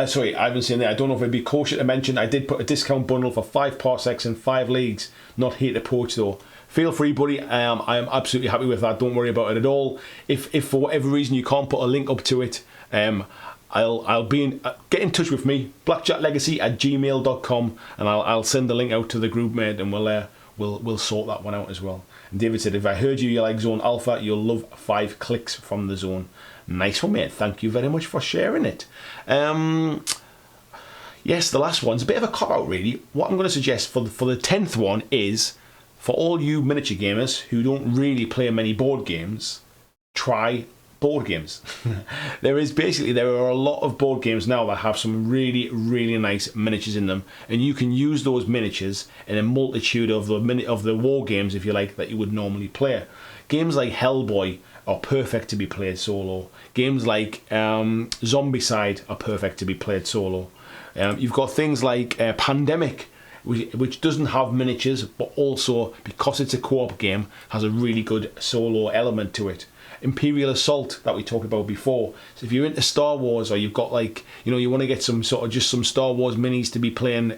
sorry, I've been saying that. I don't know if it'd be kosher to mention. I did put a discount bundle for 5 Parsecs and 5 leagues. Not here to poach though. Feel free, buddy. I am absolutely happy with that. Don't worry about it at all. If for whatever reason you can't put a link up to it, I'll be in. Get in touch with me, blackjacklegacy@gmail.com, and I'll send the link out to the group, mate, and we'll sort that one out as well. And David said, if I heard you like Zone Alpha, you'll love 5 clicks from the zone. Nice one, mate. Thank you very much for sharing it. Yes, the last one's a bit of a cop-out, really. What I'm going to suggest for the 10th one is, for all you miniature gamers who don't really play many board games, try board games. There are a lot of board games now that have some really, really nice miniatures in them, and you can use those miniatures in a multitude of the war games, if you like, that you would normally play. Games like Hellboy are perfect to be played solo. Games like Zombicide are perfect to be played solo. You've got things like Pandemic, which doesn't have miniatures, but also, because it's a co-op game, has a really good solo element to it. Imperial Assault, that we talked about before. So if you're into Star Wars, or you've got you want to get some Star Wars minis to be playing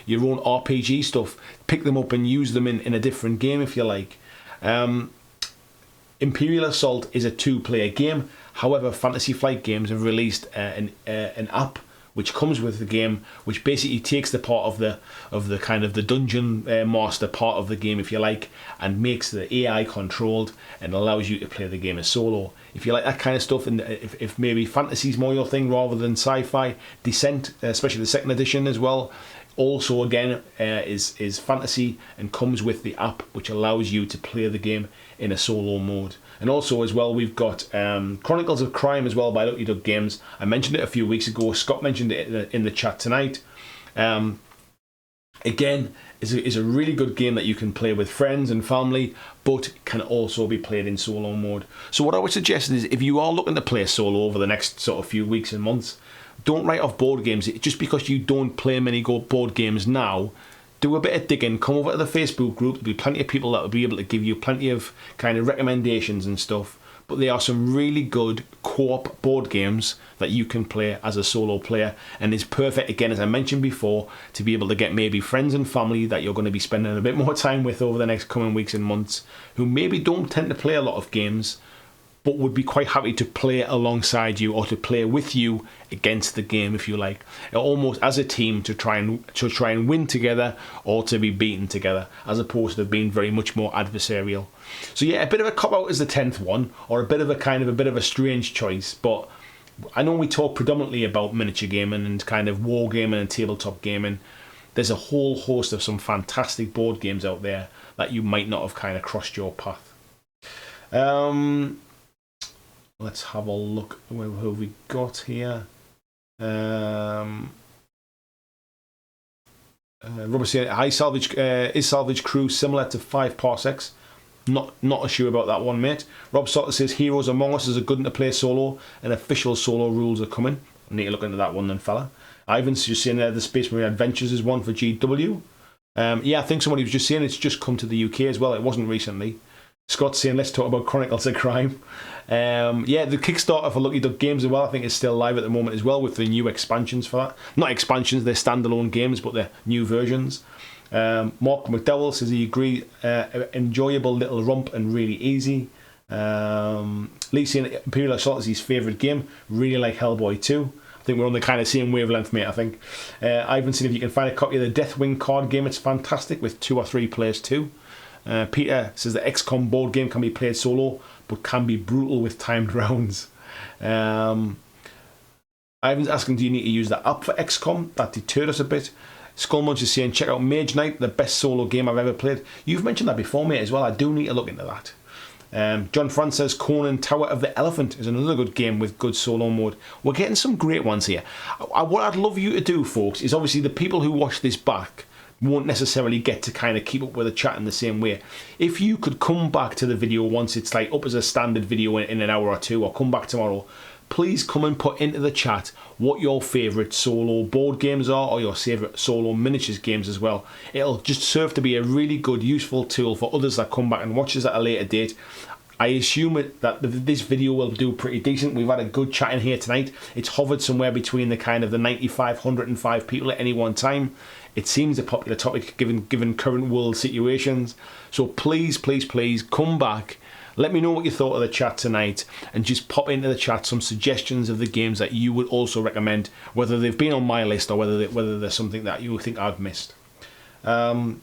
your own RPG stuff, pick them up and use them in a different game if you like. Imperial Assault is a 2-player game. However, Fantasy Flight Games have released an app which comes with the game, which basically takes the part of the kind of the dungeon master part of the game, if you like, and makes the AI controlled and allows you to play the game as solo. If you like that kind of stuff, and if maybe fantasy's more your thing rather than sci-fi, Descent, especially the 2nd edition as well, Also, again, is fantasy and comes with the app, which allows you to play the game in a solo mode. And also, as well, we've got Chronicles of Crime as well by Lucky Duck Games. I mentioned it a few weeks ago. Scott mentioned it in the chat tonight. Again, is a really good game that you can play with friends and family, but can also be played in solo mode. So what I would suggest is, if you are looking to play solo over the next sort of few weeks and months, don't write off board games. Just because you don't play many board games now, do a bit of digging, come over to the Facebook group. There'll be plenty of people that will be able to give you plenty of kind of recommendations and stuff. But there are some really good co-op board games that you can play as a solo player, and it's perfect, again, as I mentioned before, to be able to get maybe friends and family that you're going to be spending a bit more time with over the next coming weeks and months, who maybe don't tend to play a lot of games, but would be quite happy to play alongside you, or to play with you against the game, if you like, almost as a team, to try and win together, or to be beaten together, as opposed to being very much more adversarial. So yeah, a bit of a cop out is the 10th one, or a bit of a strange choice. But I know we talk predominantly about miniature gaming and kind of war gaming and tabletop gaming. There's a whole host of some fantastic board games out there that you might not have kind of crossed your path. Let's have a look. What have we got here? Robert saying, "Hi, Salvage. Is Salvage Crew similar to 5 Parsecs?" Not sure about that one, mate. Rob Sotter says, "Heroes Among Us is a good one to play solo, and official solo rules are coming." I need to look into that one then, fella. Ivan's just saying the Space Marine Adventures is one for GW. Yeah, I think somebody was just saying it's just come to the UK as well. It wasn't recently. Scott's saying, let's talk about Chronicles of Crime. Yeah, the Kickstarter for Lucky Duck Games as well, I think, is still live at the moment as well, with the new expansions for that. Not expansions, they're standalone games, but they're new versions. Mark McDowell says he agrees, enjoyable little romp and really easy. Lee saying Imperial Assault is his favourite game, really like Hellboy 2. I think we're on the kind of same wavelength, mate, I think. Ivan saying if you can find a copy of the Deathwing card game, it's fantastic, with 2 or 3 players too. Peter says the XCOM board game can be played solo, but can be brutal with timed rounds. Ivan's asking, do you need to use the app for XCOM? That deterred us a bit. Skullmunch is saying, check out Mage Knight, the best solo game I've ever played. You've mentioned that before, mate, as well. I do need to look into that. John France says Conan Tower of the Elephant is another good game with good solo mode. We're getting some great ones here. What I'd love you to do, folks, is obviously the people who watch this back won't necessarily get to kind of keep up with the chat in the same way. If you could come back to the video once it's like up as a standard video in an hour or two, or come back tomorrow, please come and put into the chat what your favourite solo board games are, or your favourite solo miniatures games as well. It'll just serve to be a really good, useful tool for others that come back and watch this at a later date. I assume that this video will do pretty decent. We've had a good chat in here tonight. It's hovered somewhere between the kind of the 95, 105 people at any one time. It seems a popular topic given current world situations. So please, please, please come back. Let me know what you thought of the chat tonight, and just pop into the chat some suggestions of the games that you would also recommend, whether they've been on my list or whether there's something that you think I've missed. Paul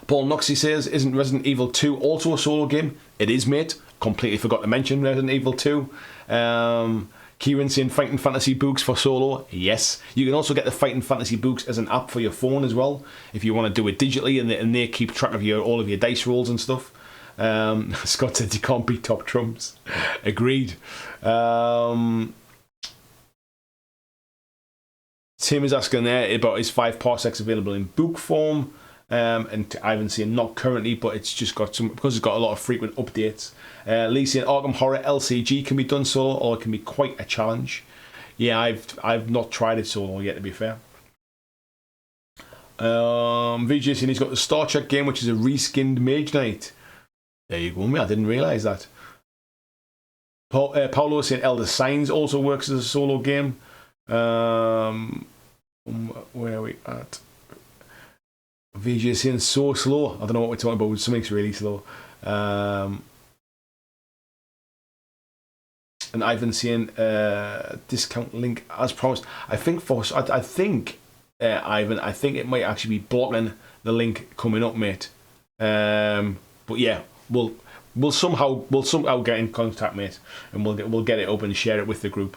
Noxie says, isn't Resident Evil 2 also a solo game? It is, mate. Completely forgot to mention Resident Evil 2. Kieran saying Fighting Fantasy books for solo. Yes. You can also get the Fighting Fantasy books as an app for your phone as well, if you want to do it digitally, and they keep track of all of your dice rolls and stuff. Scott said you can't beat top trumps. Agreed. Tim is asking there about is 5 Parsecs available in book form. And Ivan saying not currently, but it's just got some, because it's got a lot of frequent updates. Lee saying Arkham Horror LCG can be done solo, or it can be quite a challenge. Yeah, I've not tried it solo yet, to be fair. VJ saying he's got the Star Trek game, which is a reskinned Mage Knight. There you go, mate. I didn't realise that. Paolo saying Elder Signs also works as a solo game. Where are we at? VJ saying so slow. I don't know what we're talking about. Something's really slow. And Ivan saying discount link as promised. I think Ivan, I think it might actually be blocking the link coming up, mate. But yeah, we'll somehow get in contact, mate, and we'll get it up and share it with the group.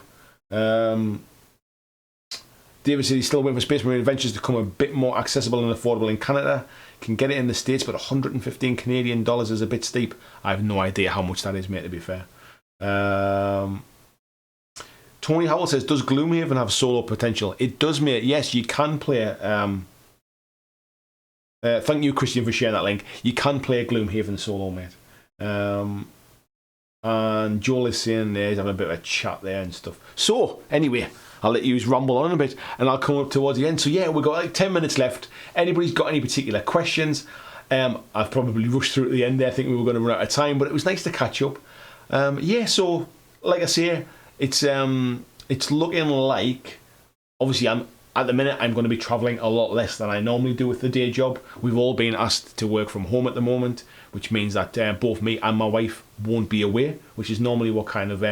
David said he's still waiting for Space Marine Adventures to become a bit more accessible and affordable in Canada. Can get it in the States, but 115 Canadian dollars is a bit steep. I have no idea how much that is, mate, to be fair. Tony Howell says, does Gloomhaven have solo potential? It does, mate. Yes, you can play. Thank you, Christian, for sharing that link. You can play Gloomhaven solo, mate. And Joel is saying there, he's having a bit of a chat there and stuff. So, anyway, I'll let you ramble on a bit and I'll come up towards the end. So, yeah, we've got like 10 minutes left. Anybody's got any particular questions? I've probably rushed through at the end there. I think we were going to run out of time, but it was nice to catch up. Yeah, so, like I say, it's looking like, obviously, at the minute, I'm going to be travelling a lot less than I normally do with the day job. We've all been asked to work from home at the moment, which means that both me and my wife won't be away, which is normally what kind of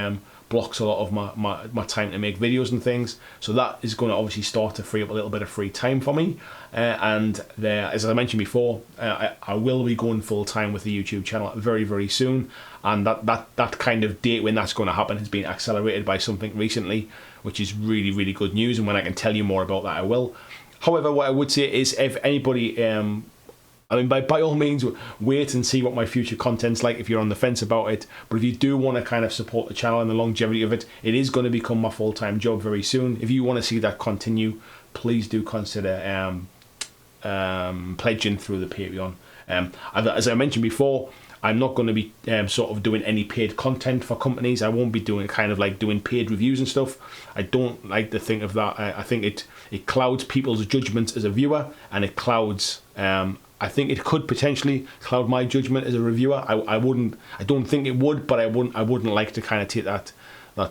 blocks a lot of my time to make videos and things. So that is going to obviously start to free up a little bit of free time for me. And as I mentioned before, I will be going full time with the YouTube channel very, very soon. And that kind of date when that's going to happen has been accelerated by something recently, which is really, really good news. And when I can tell you more about that, I will. However, what I would say is if anybody... I mean, by all means, wait and see what my future content's like if you're on the fence about it. But if you do want to kind of support the channel and the longevity of it, it is going to become my full-time job very soon. If you want to see that continue, please do consider pledging through the Patreon. As I mentioned before, I'm not going to be sort of doing any paid content for companies. I won't be doing kind of like doing paid reviews and stuff. I don't like to think of that. I think it clouds people's judgment as a viewer, and it clouds... I think it could potentially cloud my judgment as a reviewer. I don't think it would, but I wouldn't like to kind of take that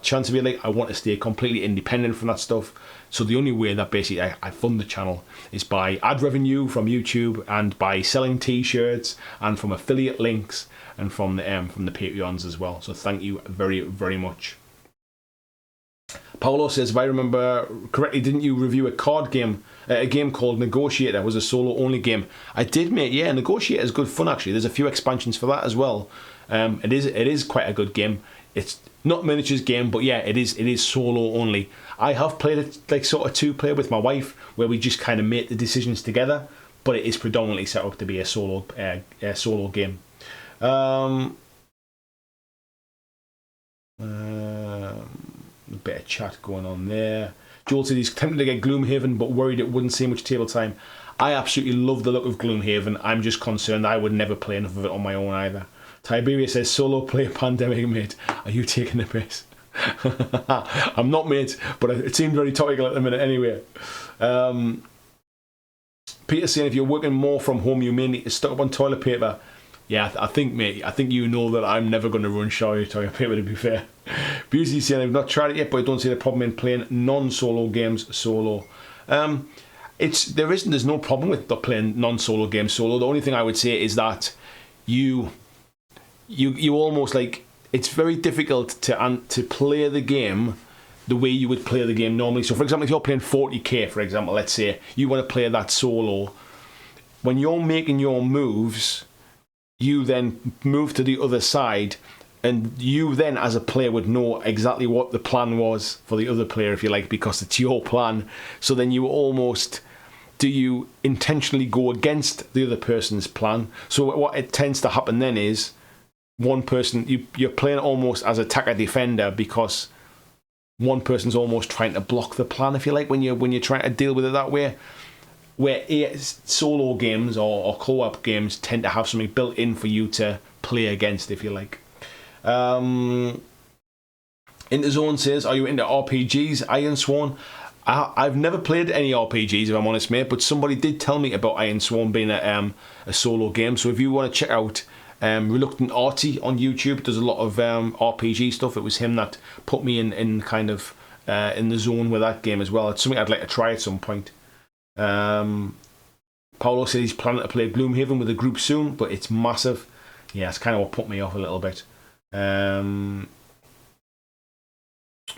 chance of it. Like, I want to stay completely independent from that stuff. So the only way that basically I fund the channel is by ad revenue from YouTube and by selling t-shirts and from affiliate links and from the Patreons as well. So thank you very, very much. Paolo says, if I remember correctly, didn't you review a card game, a game called Negotiator? It was a solo-only game. I did, mate. Yeah, Negotiator is good fun, actually. There's a few expansions for that as well. It is quite a good game. It's not miniatures game, but yeah, it is solo-only. I have played it like sort of two-player with my wife, where we just kind of make the decisions together, but it is predominantly set up to be a solo game. A bit of chat going on there. Joel said he's tempted to get Gloomhaven but worried it wouldn't see much table time. I absolutely love the look of Gloomhaven. I'm just concerned I would never play enough of it on my own either. Tiberia says, solo play Pandemic, mate. Are you taking the piss? I'm not, mate, but it seemed very topical at the minute anyway. Peter's saying if you're working more from home you may need to stock up on toilet paper. Yeah, I think, mate, I think you know that I'm never going to run shy of toilet paper, to be fair. Busey saying I've not tried it yet, but I don't see the problem in playing non-solo games solo. There's no problem with playing non-solo games solo. The only thing I would say is that you almost like, it's very difficult to play the game the way you would play the game normally. So for example, if you're playing 40k, for example, let's say you want to play that solo, when you're making your moves, you then move to the other side, and you then as a player would know exactly what the plan was for the other player, if you like, because it's your plan. So then you almost, do you intentionally go against the other person's plan? So what it tends to happen then is one person, you're playing almost as attacker defender, because one person's almost trying to block the plan, if you like, when you're trying to deal with it that way. Where solo games or co-op games tend to have something built in for you to play against, if you like. Into Zone says, are you into RPGs, Iron Sworn? I've never played any RPGs, if I'm honest, mate, but somebody did tell me about Iron Sworn being a solo game. So if you want to check out Reluctant Arty on YouTube, there's a lot of RPG stuff. It was him that put me in kind of in the zone with that game as well. It's something I'd like to try at some point. Paolo said he's planning to play Gloomhaven with a group soon, but it's massive. Yeah, it's kind of what put me off a little bit.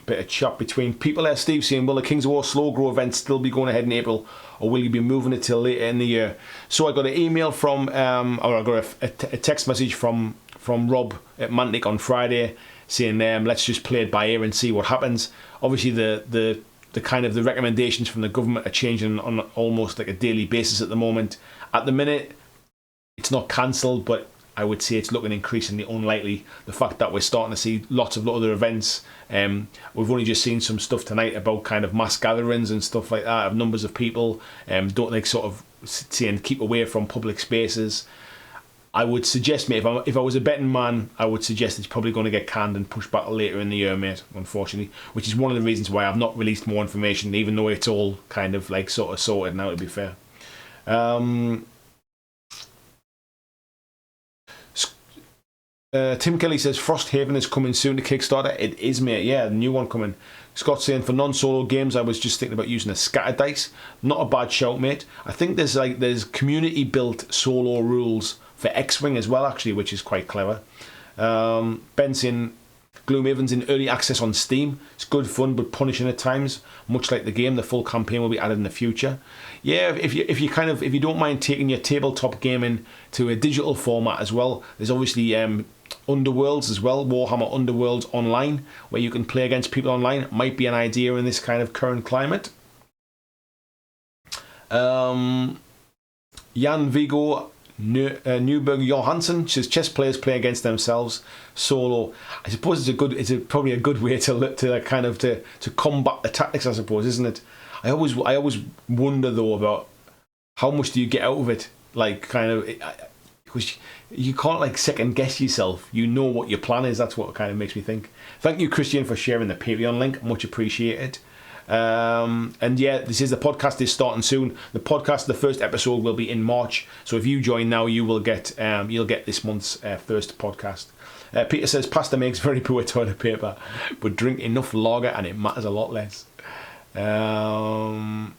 Bit of chat between people there. Steve saying, will the Kings of War Slow Grow event still be going ahead in April, or will you be moving it till later in the year? So I got an email from, or I got a text message from Rob at Mantic on Friday saying, let's just play it by ear and see what happens. Obviously the the recommendations from the government are changing on almost like a daily basis at the moment. At the minute, it's not cancelled, but I would say it's looking increasingly unlikely. The fact that we're starting to see lots of other events. We've only just seen some stuff tonight about kind of mass gatherings and stuff like that of numbers of people. Don't like sort of saying keep away from public spaces. I would suggest, mate, if I was a betting man, I would suggest it's probably going to get canned and pushed back later in the year, mate, unfortunately, which is one of the reasons why I've not released more information, even though it's all kind of like sort of sorted now, to be fair. Tim Kelly says Frosthaven is coming soon to Kickstarter. It is, mate, yeah, the new one coming. Scott's saying for non-solo games, I was just thinking about using a scatter dice. Not a bad shout, mate. I think there's community built solo rules for X-Wing as well, actually, which is quite clever. Ben saying Gloomhaven's in early access on Steam. It's good fun but punishing at times. Much like the game, the full campaign will be added in the future. Yeah, if you don't mind taking your tabletop gaming to a digital format as well, there's obviously Underworlds as well, Warhammer Underworlds online, where you can play against people online. Might be an idea in this kind of current climate. Jan Vigo Newberg Johansson says chess players play against themselves solo. I suppose it's probably a good way to combat the tactics, I suppose, isn't it? I always wonder though about how much do you get out of it, like kind of, because you can't like second guess yourself. You know what your plan is. That's what kind of makes me think. Thank you, Christian, for sharing the Patreon link. Much appreciated. And yeah, the podcast is starting soon. The first episode will be in March. So if you join now, you'll get this month's first podcast. Peter says pasta makes very poor toilet paper, but drink enough lager and it matters a lot less. And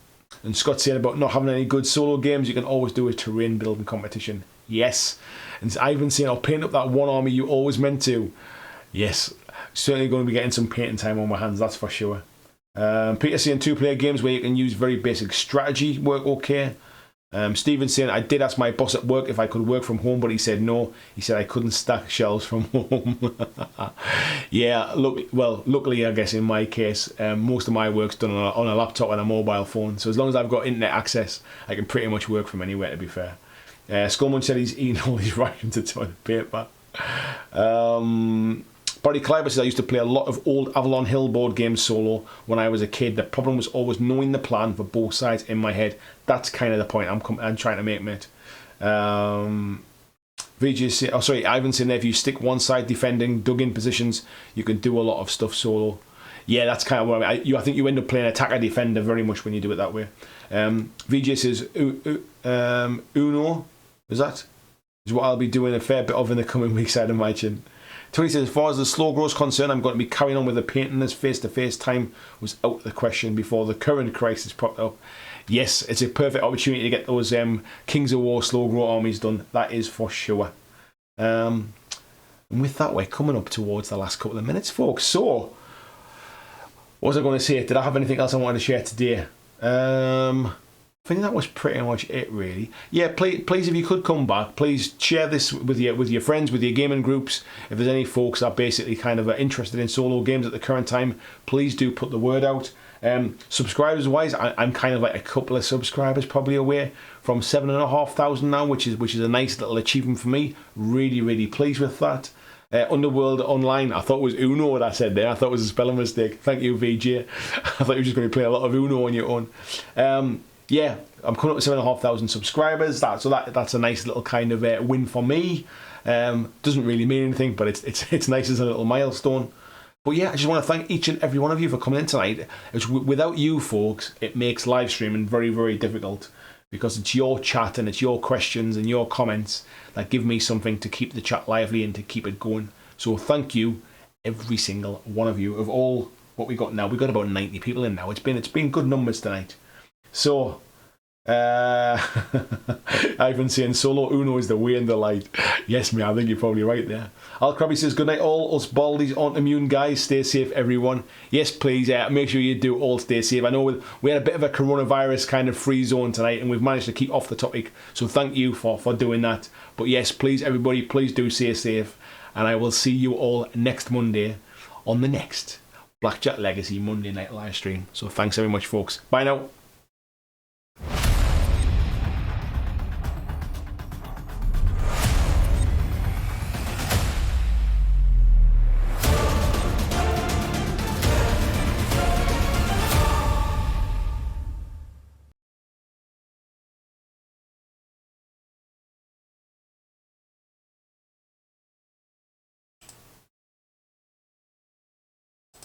Scott said about not having any good solo games, you can always do a terrain building competition. Yes. And Ivan saying, I'll paint up that one army you always meant to. Yes. Certainly going to be getting some painting time on my hands, that's for sure. Peter saying 2-player games where you can use very basic strategy work okay. Stephen saying I did ask my boss at work if I could work from home, but he said no. He said I couldn't stack shelves from home. Yeah, luckily I guess in my case, most of my work's done on a laptop and a mobile phone. So as long as I've got internet access, I can pretty much work from anywhere, to be fair. Skullman said he's eating all his rations of toilet paper. Barry Cliver says I used to play a lot of old Avalon Hill board games solo when I was a kid. The problem was always knowing the plan for both sides in my head. That's kind of the point I'm trying to make, mate. Ivan saying there, if you stick one side defending, dug in positions, you can do a lot of stuff solo. Yeah, that's kind of what I mean. I think you end up playing attacker defender very much when you do it that way. VJ says Uno, is what I'll be doing a fair bit of in the coming weeks, I'd imagine. Tony says, as far as the slow growth is concerned, I'm going to be carrying on with the painting as face-to-face time was out of the question before the current crisis popped up. Yes, it's a perfect opportunity to get those Kings of War slow growth armies done. That is for sure. And with that, we're coming up towards the last couple of minutes, folks. So, what was I going to say? Did I have anything else I wanted to share today? I think that was pretty much it, really. Yeah, please, if you could come back, please share this with your friends, with your gaming groups. If there's any folks that are basically kind of interested in solo games at the current time, please do put the word out. Subscribers wise, I'm kind of like a couple of subscribers probably away from 7,500 now, which is a nice little achievement for me. Really, really pleased with that. Underworld Online, I thought it was Uno what I said there. I thought it was a spelling mistake. Thank you, VJ. I thought you were just going to play a lot of Uno on your own. Yeah, I'm coming up with 7,500 subscribers. That's a nice little kind of win for me. Doesn't really mean anything, but it's nice as a little milestone. But yeah, I just want to thank each and every one of you for coming in tonight. Without you folks, it makes live streaming very, very difficult, because it's your chat and it's your questions and your comments that give me something to keep the chat lively and to keep it going. So thank you, every single one of you. Of all what we got now, we've got about 90 people in now. It's been good numbers tonight. So, I've been saying solo Uno is the way and the light. Yes, mate, I think you're probably right there. Al Krabby says, good night all. Us baldies aren't immune, guys. Stay safe, everyone. Yes, please, make sure you do all stay safe. I know we had a bit of a coronavirus kind of free zone tonight, and we've managed to keep off the topic. So thank you for doing that. But yes, please, everybody, please do stay safe. And I will see you all next Monday on the next Blackjack Legacy Monday night live stream. So thanks very much, folks. Bye now.